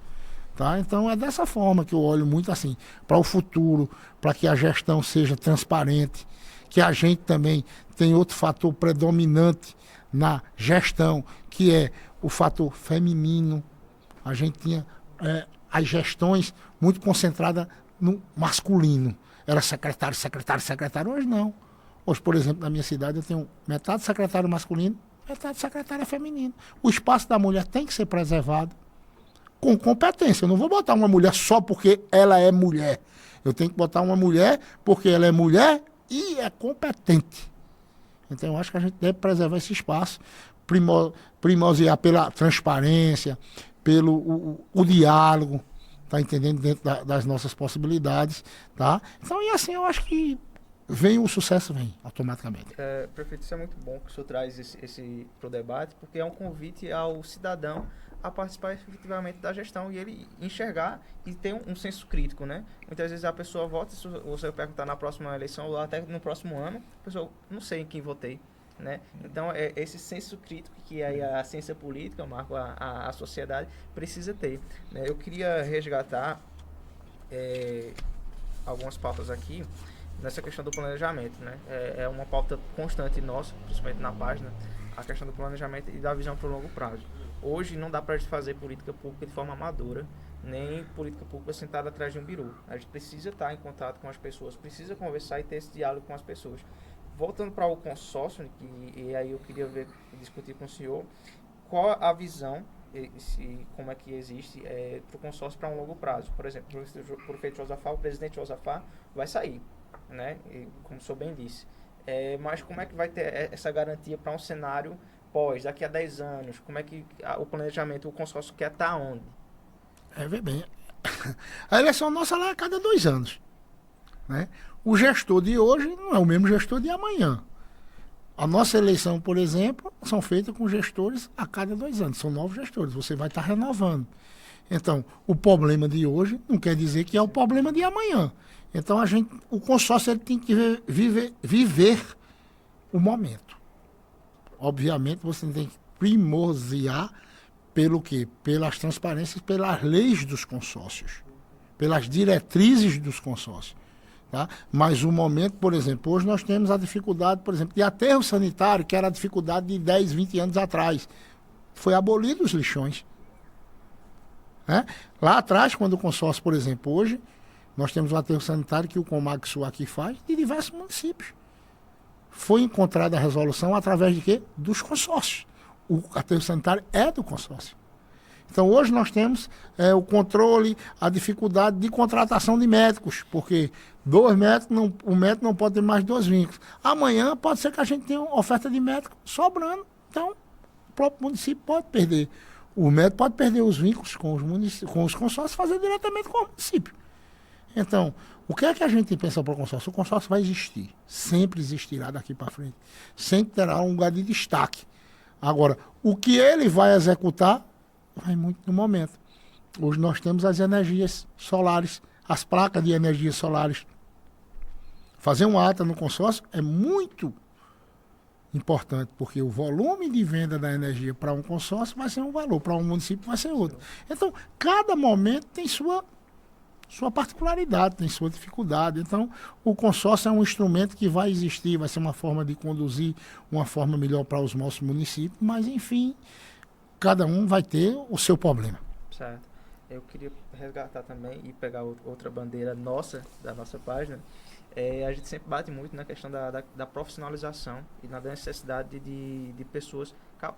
Tá? Então é dessa forma que eu olho muito assim, para o futuro, para que a gestão seja transparente, que a gente também tem outro fator predominante na gestão, que é o fator feminino. A gente tinha as gestões muito concentradas no masculino. Era secretário. Hoje não. Hoje, por exemplo, na minha cidade eu tenho metade secretário masculino, metade secretária feminino. O espaço da mulher tem que ser preservado com competência. Eu não vou botar uma mulher só porque ela é mulher. Eu tenho que botar uma mulher porque ela é mulher e é competente. Então eu acho que a gente deve preservar esse espaço, primordiar pela transparência, pelo o diálogo, tá entendendo? Dentro das nossas possibilidades, tá? Então, e assim, eu acho que o sucesso vem automaticamente. Prefeito, isso é muito bom que o senhor traz esse para o debate, porque é um convite ao cidadão a participar efetivamente da gestão e ele enxergar e ter um senso crítico, né? Muitas vezes a pessoa vota, se você perguntar na próxima eleição ou até no próximo ano, a pessoa, não sei em quem votei, né? Então, esse senso crítico que aí a ciência política, Marco, a sociedade precisa ter, né? Eu queria resgatar algumas pautas aqui nessa questão do planejamento, né? É uma pauta constante nossa, principalmente na página, a questão do planejamento e da visão para o longo prazo. Hoje não dá para fazer política pública de forma amadora, nem política pública sentada atrás de um biru. A gente precisa estar em contato com as pessoas, precisa conversar e ter esse diálogo com as pessoas. Voltando para o consórcio, e aí eu queria discutir com o senhor, qual a visão, como é que existe para o consórcio para um longo prazo. Por exemplo, o prefeito Josafá, o presidente Josafá vai sair, né? E, como o senhor bem disse. Mas como é que vai ter essa garantia para um cenário daqui a 10 anos? Como é que o planejamento, o consórcio quer estar onde? Vê bem, a eleição nossa lá é a cada 2 anos, né? O gestor de hoje não é o mesmo gestor de amanhã. A nossa eleição, por exemplo, são feitas com gestores a cada 2 anos. São novos gestores, você vai estar renovando. Então, o problema de hoje não quer dizer que é o problema de amanhã. Então, o consórcio ele tem que viver o momento. Obviamente, você tem que primordiar pelo quê? Pelas transparências, pelas leis dos consórcios, pelas diretrizes dos consórcios. Tá? Mas o momento, por exemplo, hoje nós temos a dificuldade, por exemplo, de aterro sanitário, que era a dificuldade de 10, 20 anos atrás. Foi abolido os lixões. Né? Lá atrás, quando o consórcio, por exemplo, hoje, nós temos o aterro sanitário que o Comagsul aqui faz, de diversos municípios. Foi encontrada a resolução através de quê? Dos consórcios. O aterro sanitário é do consórcio. Então, hoje nós temos o controle, a dificuldade de contratação de médicos, porque 2 médicos, o médico não pode ter mais 2 vínculos. Amanhã pode ser que a gente tenha uma oferta de médico sobrando. Então, o próprio município pode perder. O médico pode perder os vínculos com os consórcios e fazer diretamente com o município. Então, o que é que a gente tem que pensar para o consórcio? O consórcio vai existir, sempre existirá daqui para frente. Sempre terá um lugar de destaque. Agora, o que ele vai executar vai muito no momento. Hoje nós temos as energias solares, as placas de energias solares. Fazer uma ata no consórcio é muito importante, porque o volume de venda da energia para um consórcio vai ser um valor, para um município vai ser outro. Então, cada momento tem sua particularidade, tem sua dificuldade. Então, o consórcio é um instrumento que vai existir, vai ser uma forma de conduzir uma forma melhor para os nossos municípios, mas, enfim, cada um vai ter o seu problema. Certo. Eu queria resgatar também e pegar outra bandeira nossa, da nossa página. A gente sempre bate muito na questão da profissionalização e na necessidade de pessoas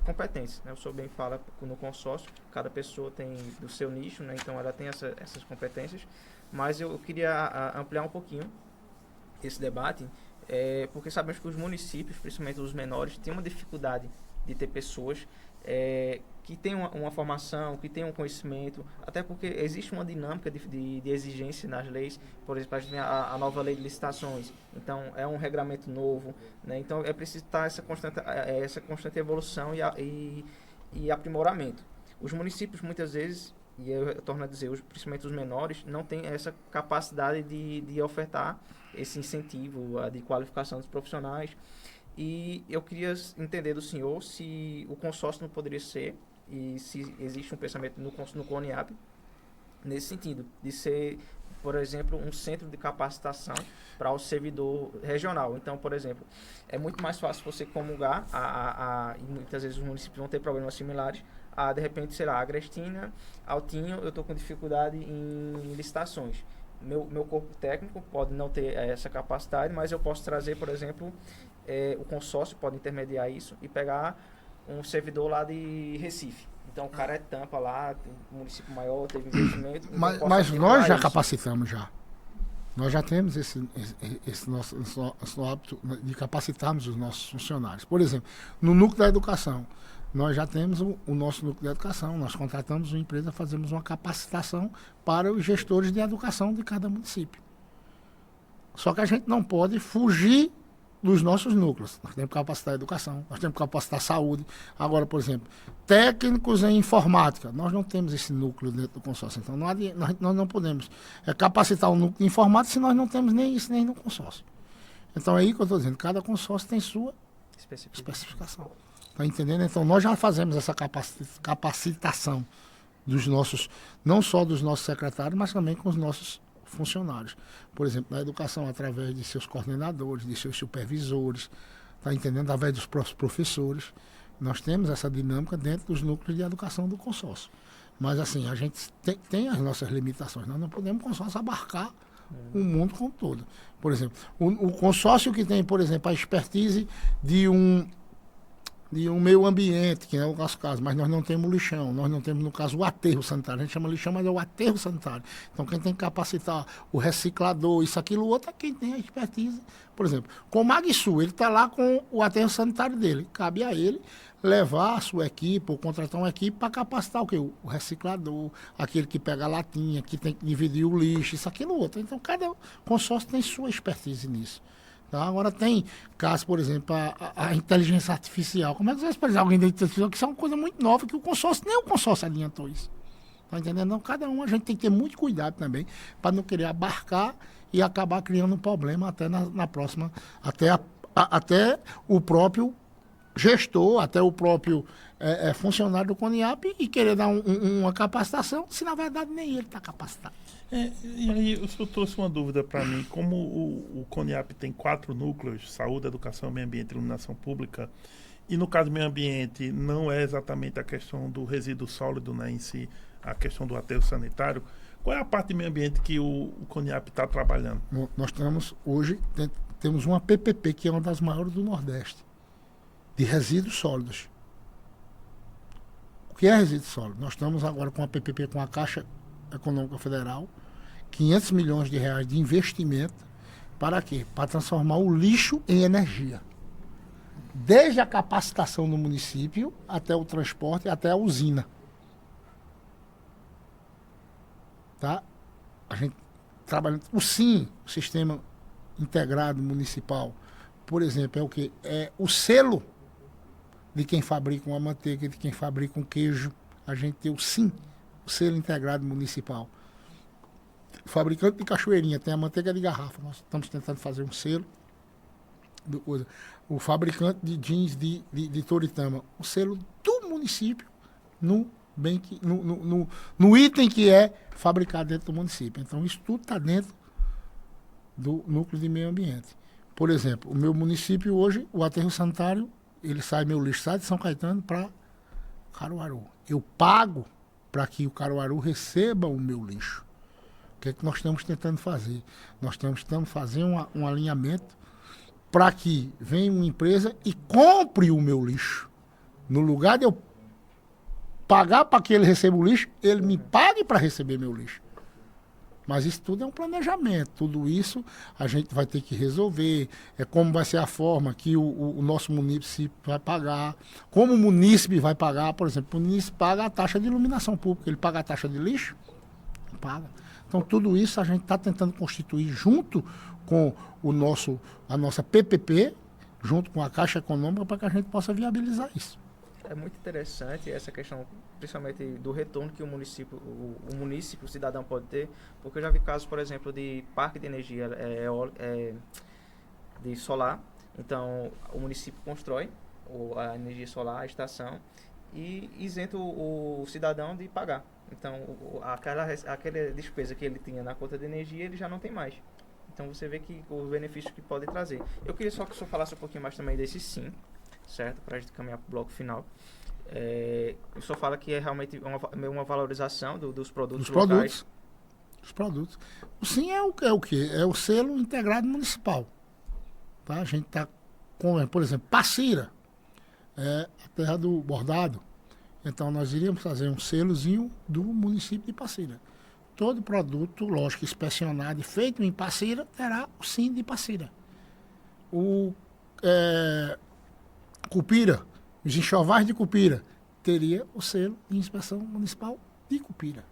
competentes. Né? O senhor bem fala no consórcio, cada pessoa tem do seu nicho, né? Então ela tem essas competências, mas eu queria ampliar um pouquinho esse debate, porque sabemos que os municípios, principalmente os menores, têm uma dificuldade de ter pessoas que tenham uma formação, que tenham um conhecimento, até porque existe uma dinâmica de exigência nas leis. Por exemplo, a gente tem a nova lei de licitações, então é um regramento novo, né? Então é preciso estar essa constante evolução e aprimoramento. Os municípios muitas vezes, e eu torno a dizer, principalmente os menores, não têm essa capacidade de ofertar esse incentivo de qualificação dos profissionais. E eu queria entender do senhor se o consórcio não poderia ser, e se existe um pensamento no CONIAB, nesse sentido, de ser, por exemplo, um centro de capacitação para o servidor regional. Então, por exemplo, é muito mais fácil você comungar, e muitas vezes os municípios vão ter problemas similares, de repente, sei lá, Agrestina, Altinho, eu estou com dificuldade em licitações. Meu corpo técnico pode não ter essa capacidade, mas eu posso trazer, por exemplo, o consórcio pode intermediar isso e pegar um servidor lá de Recife. Então o cara é tampa lá, tem um município maior, teve investimento. Mas nós já capacitamos já. Nós já temos esse nosso hábito de capacitarmos os nossos funcionários. Por exemplo, no núcleo da educação, nós já temos o nosso núcleo de educação. Nós contratamos uma empresa, fazemos uma capacitação para os gestores de educação de cada município. Só que a gente não pode fugir dos nossos núcleos. Nós temos que capacitar a educação, nós temos que capacitar a saúde. Agora, por exemplo, técnicos em informática, nós não temos esse núcleo dentro do consórcio. Então, nós não podemos capacitar o núcleo de informática se nós não temos nem isso, nem no consórcio. Então, é aí que eu estou dizendo, cada consórcio tem sua especificação. Está entendendo? Então, nós já fazemos essa capacitação dos nossos, não só dos nossos secretários, mas também com os nossos funcionários. Por exemplo, na educação, através de seus coordenadores, de seus supervisores, está entendendo? Através dos próprios professores. Nós temos essa dinâmica dentro dos núcleos de educação do consórcio. Mas, assim, a gente tem as nossas limitações. Nós não podemos, consórcio, abarcar o mundo como todo. Por exemplo, o consórcio que tem, por exemplo, a expertise de um meio ambiente, que é o nosso caso, mas nós não temos lixão, nós não temos, no caso, o aterro sanitário. A gente chama lixão, mas é o aterro sanitário. Então, quem tem que capacitar o reciclador, isso, aquilo, outro, é quem tem a expertise. Por exemplo, com o Magsul, ele está lá com o aterro sanitário dele. Cabe a ele levar a sua equipe, ou contratar uma equipe para capacitar o quê? O reciclador, aquele que pega a latinha, que tem que dividir o lixo, isso, aquilo, outro. Então, cada consórcio tem sua expertise nisso. Tá? Agora tem casos, por exemplo, a inteligência artificial. Como é que você vai expressar alguém da inteligência artificial? Que isso é uma coisa muito nova, que o consórcio, nem o consórcio adiantou isso. Tá entendendo? Não, cada um, a gente tem que ter muito cuidado também, para não querer abarcar e acabar criando um problema até na próxima, até até o próprio gestor, até o próprio funcionário do CONIAP e querer dar uma capacitação, se na verdade nem ele está capacitado. E aí o senhor trouxe uma dúvida para mim, como o CONIAP tem 4 núcleos, saúde, educação, meio ambiente e iluminação pública, e no caso do meio ambiente não é exatamente a questão do resíduo sólido, né, em si, a questão do aterro sanitário, qual é a parte do meio ambiente que o CONIAP está trabalhando? Nós hoje temos uma PPP, que é uma das maiores do Nordeste, de resíduos sólidos. O que é resíduo sólido? Nós estamos agora com a PPP com a Caixa Econômica Federal, 500 milhões de reais de investimento, para quê? Para transformar o lixo em energia. Desde a capacitação no município, até o transporte, até a usina. Tá? A gente trabalha. O SIM, o Sistema Integrado Municipal, por exemplo, é o quê? É o selo de quem fabrica uma manteiga, de quem fabrica um queijo. A gente tem o SIM, o selo integrado municipal. O fabricante de cachoeirinha tem a manteiga de garrafa. Nós estamos tentando fazer um selo. O fabricante de jeans de Toritama, o selo do município no item que é fabricado dentro do município. Então, isso tudo está dentro do núcleo de meio ambiente. Por exemplo, o meu município hoje, o aterro sanitário, meu lixo sai de São Caetano para Caruaru. Eu pago para que o Caruaru receba o meu lixo. O que é que nós estamos tentando fazer? Nós estamos tentando fazer um alinhamento para que venha uma empresa e compre o meu lixo. No lugar de eu pagar para que ele receba o lixo, ele me pague para receber meu lixo. Mas isso tudo é um planejamento. Tudo isso a gente vai ter que resolver. É como vai ser a forma que o nosso município vai pagar. Como o munícipe vai pagar, por exemplo, o munícipe paga a taxa de iluminação pública. Ele paga a taxa de lixo? Não paga. Então tudo isso a gente está tentando constituir junto com a nossa PPP, junto com a Caixa Econômica, para que a gente possa viabilizar isso. É muito interessante essa questão, principalmente do retorno que o município, o cidadão pode ter, porque eu já vi casos, por exemplo, de parque de energia de solar. Então, o município constrói a energia solar, a estação, e isenta o cidadão de pagar. Então, aquela despesa que ele tinha na conta de energia, ele já não tem mais. Então, você vê que o benefício que pode trazer. Eu queria só que o senhor falasse um pouquinho mais também desse sim, certo? Para a gente caminhar para o bloco final. O senhor fala que é realmente uma valorização dos produtos locais. Os produtos. O sim é o quê? É o selo integrado municipal. Tá? A gente está com, por exemplo, Passira, a terra do bordado. Então, nós iríamos fazer um selozinho do município de Passira. Todo produto, lógico, inspecionado e feito em Passira, terá o sim de Passira. Cupira, os enxovais de Cupira, teria o selo de inspeção municipal de Cupira.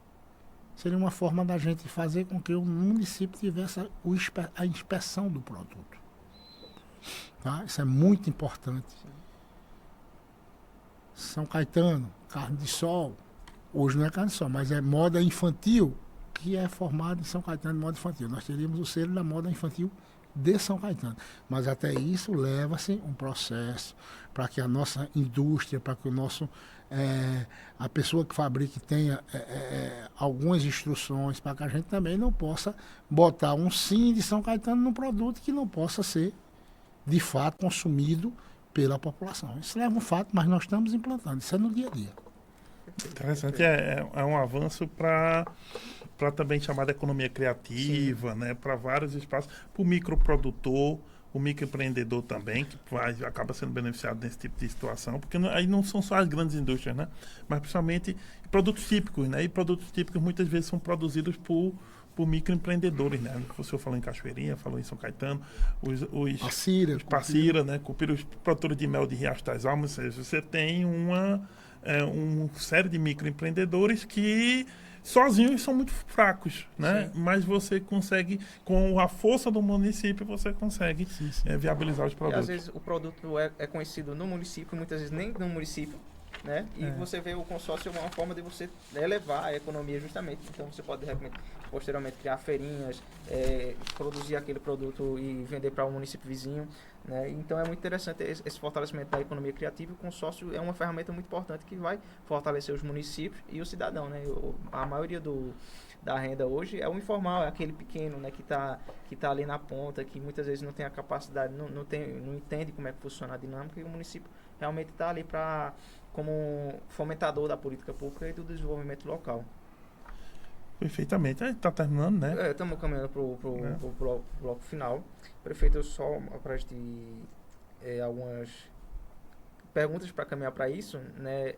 Seria uma forma da gente fazer com que o município tivesse a inspeção do produto. Tá? Isso é muito importante. São Caetano, carne de sol, hoje não é carne de sol, mas é moda infantil, que é formada em São Caetano de moda infantil. Nós teríamos o selo da moda infantil de São Caetano. Mas até isso leva-se um processo para que a nossa indústria, para que a pessoa que fabrique tenha algumas instruções, para que a gente também não possa botar um sim de São Caetano num produto que não possa ser, de fato, consumido pela população. Isso leva um fato, mas nós estamos implantando. Isso é no dia a dia. Interessante. É um avanço para também chamar de economia criativa, né, para vários espaços, para o microprodutor, o microempreendedor também, que acaba sendo beneficiado nesse tipo de situação, porque aí não são só as grandes indústrias, né, mas principalmente produtos típicos, né, e produtos típicos muitas vezes são produzidos por microempreendedores, né, o senhor falou em Cachoeirinha, falou em São Caetano, os Passira, né, Cupira, os produtores de mel de Riacho das Almas, ou seja, você tem uma série de microempreendedores que sozinhos são muito fracos, né? Sim. Mas você consegue, com a força do município, você consegue viabilizar os produtos. E às vezes o produto é conhecido no município, muitas vezes nem no município, né? E você vê o consórcio como uma forma de você elevar a economia justamente. Então você pode, de repente, posteriormente criar feirinhas, produzir aquele produto e vender para um município vizinho. né? Então é muito interessante esse fortalecimento da economia criativa. O consórcio é uma ferramenta muito importante que vai fortalecer os municípios e o cidadão, né? A maioria da renda hoje é o informal, é aquele pequeno, né, que tá ali na ponta, que muitas vezes não tem a capacidade, não entende como é que funciona a dinâmica, e o município realmente está ali como fomentador da política pública e do desenvolvimento local. Perfeitamente. Está terminando, né? Estamos caminhando para o bloco final. Prefeito, só para a gente algumas perguntas para caminhar para isso, né?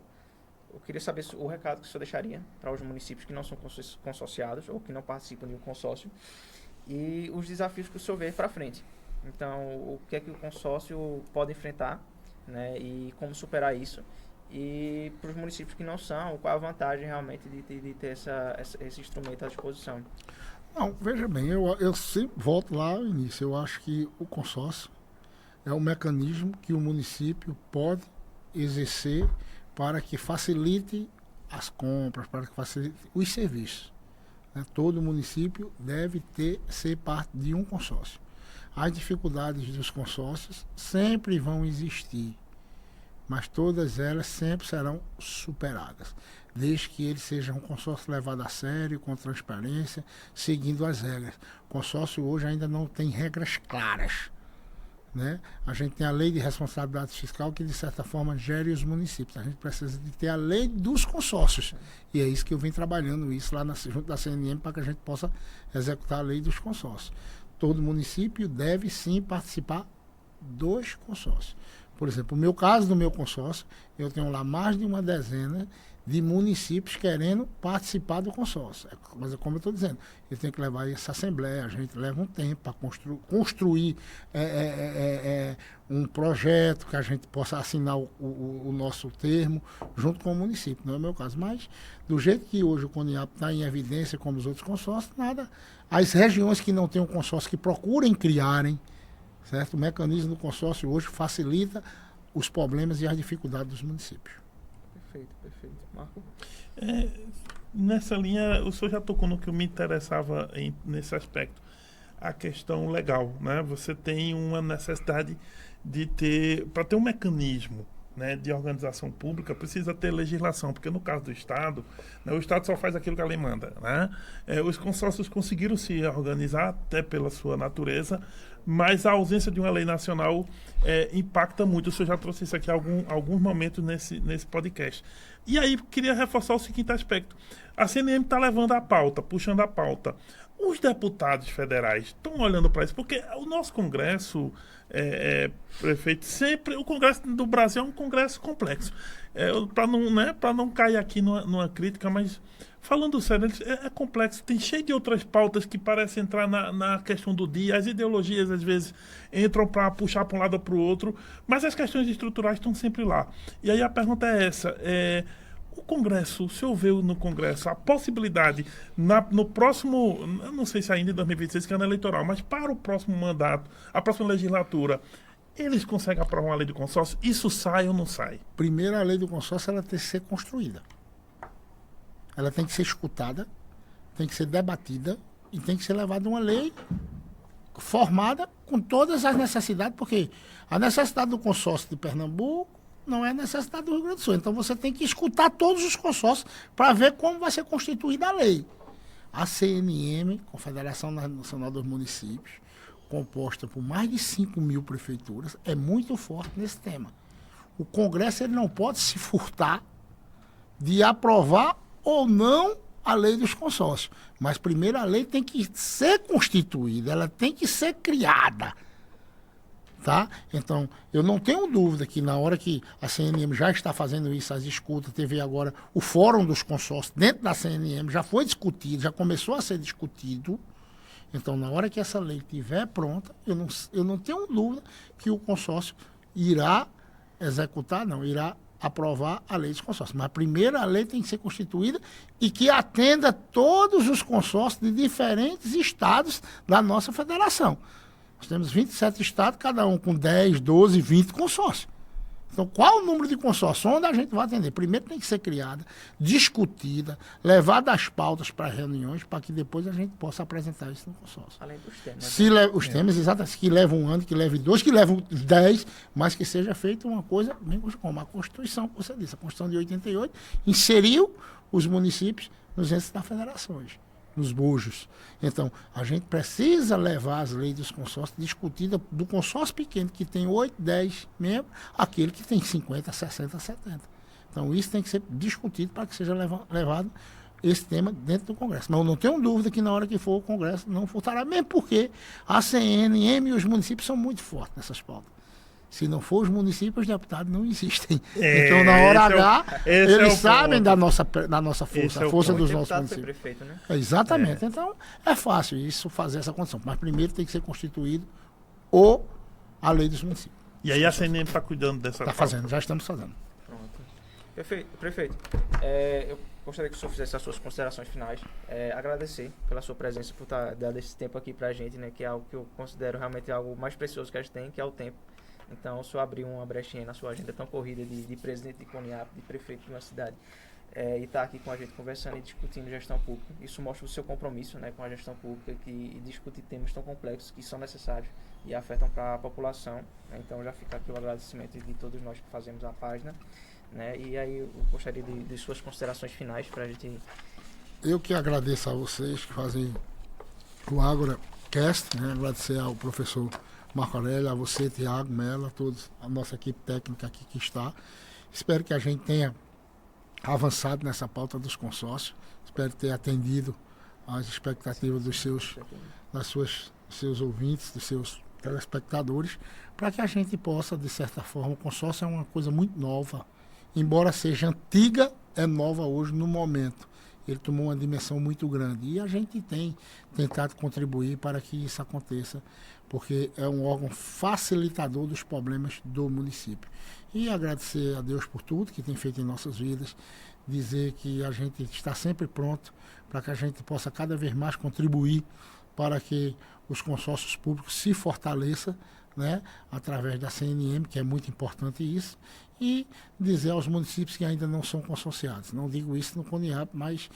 Eu queria saber o recado que o senhor deixaria para os municípios que não são consorciados ou que não participam de um consórcio e os desafios que o senhor vê para frente. Então, o que é que o consórcio pode enfrentar, né? E como superar isso. E para os municípios que não são, qual a vantagem realmente de ter esse instrumento à disposição? Não, veja bem, eu sempre volto lá ao início. Eu acho que o consórcio é um mecanismo que o município pode exercer para que facilite as compras, para que facilite os serviços. Né? Todo município deve ser parte de um consórcio. As dificuldades dos consórcios sempre vão existir, mas todas elas sempre serão superadas, desde que ele seja um consórcio levado a sério, com transparência, seguindo as regras. O consórcio hoje ainda não tem regras claras, né? A gente tem a lei de responsabilidade fiscal que, de certa forma, gere os municípios. A gente precisa de ter a lei dos consórcios. E é isso que eu venho trabalhando isso lá junto da CNM para que a gente possa executar a lei dos consórcios. Todo município deve, sim, participar dos consórcios. Por exemplo, no meu caso, do meu consórcio, eu tenho lá mais de uma dezena de municípios querendo participar do consórcio. Mas, como eu estou dizendo, eu tenho que levar essa assembleia, a gente leva um tempo para construir um projeto que a gente possa assinar o nosso termo junto com o município. Não é o meu caso, mas do jeito que hoje o CONIAP está em evidência, como os outros consórcios, nada. As regiões que não têm um consórcio, que procurem criarem, certo? O mecanismo do consórcio hoje facilita os problemas e as dificuldades dos municípios. Perfeito. Marco? Nessa linha, o senhor já tocou no que me interessava nesse aspecto. A questão legal, né? Você tem uma necessidade para ter um mecanismo, né, de organização pública, precisa ter legislação, porque no caso do Estado, né, o Estado só faz aquilo que a lei manda, né? Os consórcios conseguiram se organizar, até pela sua natureza, mas a ausência de uma lei nacional impacta muito. O senhor já trouxe isso aqui alguns momentos nesse podcast. E aí, queria reforçar o seguinte aspecto. A CNM está levando a pauta, puxando a pauta. Os deputados federais estão olhando para isso, porque o nosso Congresso, prefeito, sempre... O Congresso do Brasil é um Congresso complexo. Para não cair aqui numa crítica, mas falando sério, é complexo. Tem cheio de outras pautas que parecem entrar na questão do dia. As ideologias, às vezes, entram para puxar para um lado ou para o outro, mas as questões estruturais estão sempre lá. E aí a pergunta é essa... O Congresso, o senhor vê no Congresso a possibilidade, no próximo, eu não sei se ainda em 2026, que é ano eleitoral, mas para o próximo mandato, a próxima legislatura, eles conseguem aprovar uma lei do consórcio? Isso sai ou não sai? Primeiro, a lei do consórcio ela tem que ser construída. Ela tem que ser escutada, tem que ser debatida e tem que ser levada uma lei formada com todas as necessidades, porque a necessidade do consórcio de Pernambuco não é necessidade do Rio Grande do Sul. Então você tem que escutar todos os consórcios para ver como vai ser constituída a lei. A CNM, Confederação Nacional dos Municípios, composta por mais de 5.000 prefeituras, é muito forte nesse tema. O Congresso ele não pode se furtar de aprovar ou não a lei dos consórcios. Mas primeiro a lei tem que ser constituída, ela tem que ser criada. Tá? Então, eu não tenho dúvida que na hora que a CNM já está fazendo isso, as escutas, teve agora o fórum dos consórcios dentro da CNM, já foi discutido, já começou a ser discutido. Então, na hora que essa lei estiver pronta, eu não tenho dúvida que o consórcio irá irá aprovar a lei dos consórcios. Mas primeiro a lei tem que ser constituída e que atenda todos os consórcios de diferentes estados da nossa federação. Nós temos 27 estados, cada um com 10, 12, 20 consórcios. Então, qual o número de consórcios? Onde a gente vai atender? Primeiro tem que ser criada, discutida, levada as pautas para reuniões, para que depois a gente possa apresentar isso no consórcio. Além dos temas. Os temas, exatamente, que levam 1 ano, que leve 2, que levam 10, mas que seja feita uma coisa, bem como a Constituição, você disse, a Constituição de 88, inseriu os municípios nos entes das federações, nos bujos. Então, a gente precisa levar as leis dos consórcios discutidas do consórcio pequeno, que tem 8, 10 membros, aquele que tem 50, 60, 70. Então, isso tem que ser discutido para que seja levado esse tema dentro do Congresso. Mas eu não tenho dúvida que na hora que for o Congresso não faltará, mesmo porque a CNM e os municípios são muito fortes nessas pautas. Se não for os municípios, os deputados não existem. Então, na hora H, eles sabem da nossa força, a força dos nossos municípios. Prefeito, né? Exatamente. Então, é fácil isso fazer essa condição. Mas primeiro tem que ser constituído a lei dos municípios. E aí a CNM está cuidando dessa Está fazendo, já estamos fazendo. Pronto. Prefeito, eu gostaria que o senhor fizesse as suas considerações finais. Agradecer pela sua presença, por estar dando esse tempo aqui para a gente, né? Que é algo que eu considero realmente algo mais precioso que a gente tem, que é o tempo. Então, o senhor abriu uma brechinha na sua agenda tão corrida de presidente de CONIAP, de prefeito de uma cidade, e está aqui com a gente conversando e discutindo gestão pública. Isso mostra o seu compromisso, né, com a gestão pública e discutir temas tão complexos que são necessários e afetam para a população. Né? Então, já fica aqui o agradecimento de todos nós que fazemos a página. Né? E aí, eu gostaria de suas considerações finais para a gente... Eu que agradeço a vocês que fazem o AgoraCast, né? Agradecer ao professor Marco Aurélio, a você, Tiago, Melo, a todos, a nossa equipe técnica aqui que está. Espero que a gente tenha avançado nessa pauta dos consórcios. Espero ter atendido às expectativas dos seus ouvintes, dos seus telespectadores, para que a gente possa, de certa forma, o consórcio é uma coisa muito nova. Embora seja antiga, é nova hoje no momento. Ele tomou uma dimensão muito grande. E a gente tem tentado contribuir para que isso aconteça, porque é um órgão facilitador dos problemas do município. E agradecer a Deus por tudo que tem feito em nossas vidas, dizer que a gente está sempre pronto para que a gente possa cada vez mais contribuir para que os consórcios públicos se fortaleçam, né, através da CNM, que é muito importante isso, e dizer aos municípios que ainda não são consorciados. Não digo isso no CONIAP, mas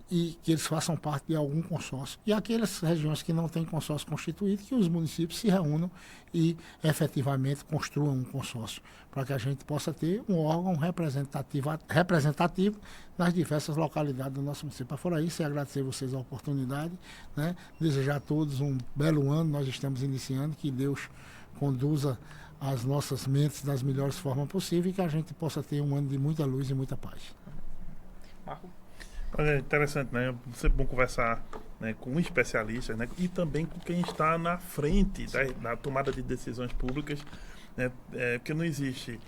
que eles façam parte de algum consórcio. E aquelas regiões que não têm consórcio constituído, que os municípios se reúnam e efetivamente construam um consórcio, para que a gente possa ter um órgão representativo nas diversas localidades do nosso município. Fora isso, agradecer a vocês a oportunidade, né? Desejar a todos um belo ano. Nós estamos iniciando, que Deus conduza as nossas mentes das melhores formas possíveis e que a gente possa ter um ano de muita luz e muita paz. Marco? É interessante, né? É sempre bom conversar, né, com especialistas, né, e também com quem está na frente da tomada de decisões públicas, né, porque não existe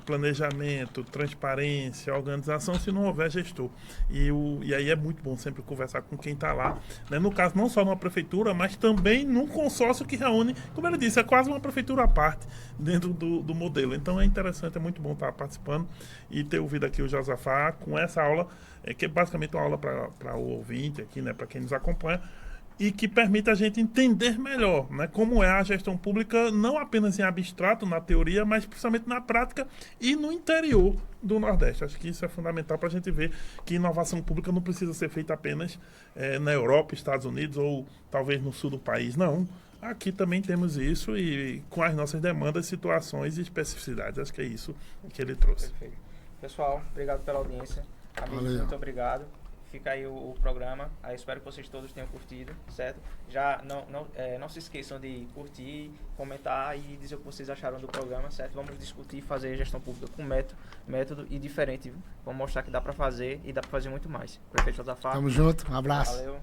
planejamento, transparência, organização se não houver gestor. E aí é muito bom sempre conversar com quem está lá, né? No caso, não só numa prefeitura, mas também num consórcio que reúne, como ele disse, é quase uma prefeitura à parte dentro do modelo. Então é interessante, é muito bom estar participando e ter ouvido aqui o Josafá com essa aula, que é basicamente uma aula para o ouvinte aqui, né, para quem nos acompanha, e que permite a gente entender melhor, né, como é a gestão pública, não apenas em abstrato, na teoria, mas principalmente na prática e no interior do Nordeste. Acho que isso é fundamental para a gente ver que inovação pública não precisa ser feita apenas na Europa, Estados Unidos ou talvez no sul do país. Não. Aqui também temos isso e com as nossas demandas, situações e especificidades. Acho que é isso que ele trouxe. Perfeito. Pessoal, obrigado pela audiência. Amigos, muito obrigado. Fica aí o programa. Aí espero que vocês todos tenham curtido, certo? Já não se esqueçam de curtir, comentar e dizer o que vocês acharam do programa, certo? Vamos discutir e fazer gestão pública com método e diferente. Vamos mostrar que dá para fazer e dá para fazer muito mais. Prefeito Josafá. Tamo junto. Um abraço. Valeu.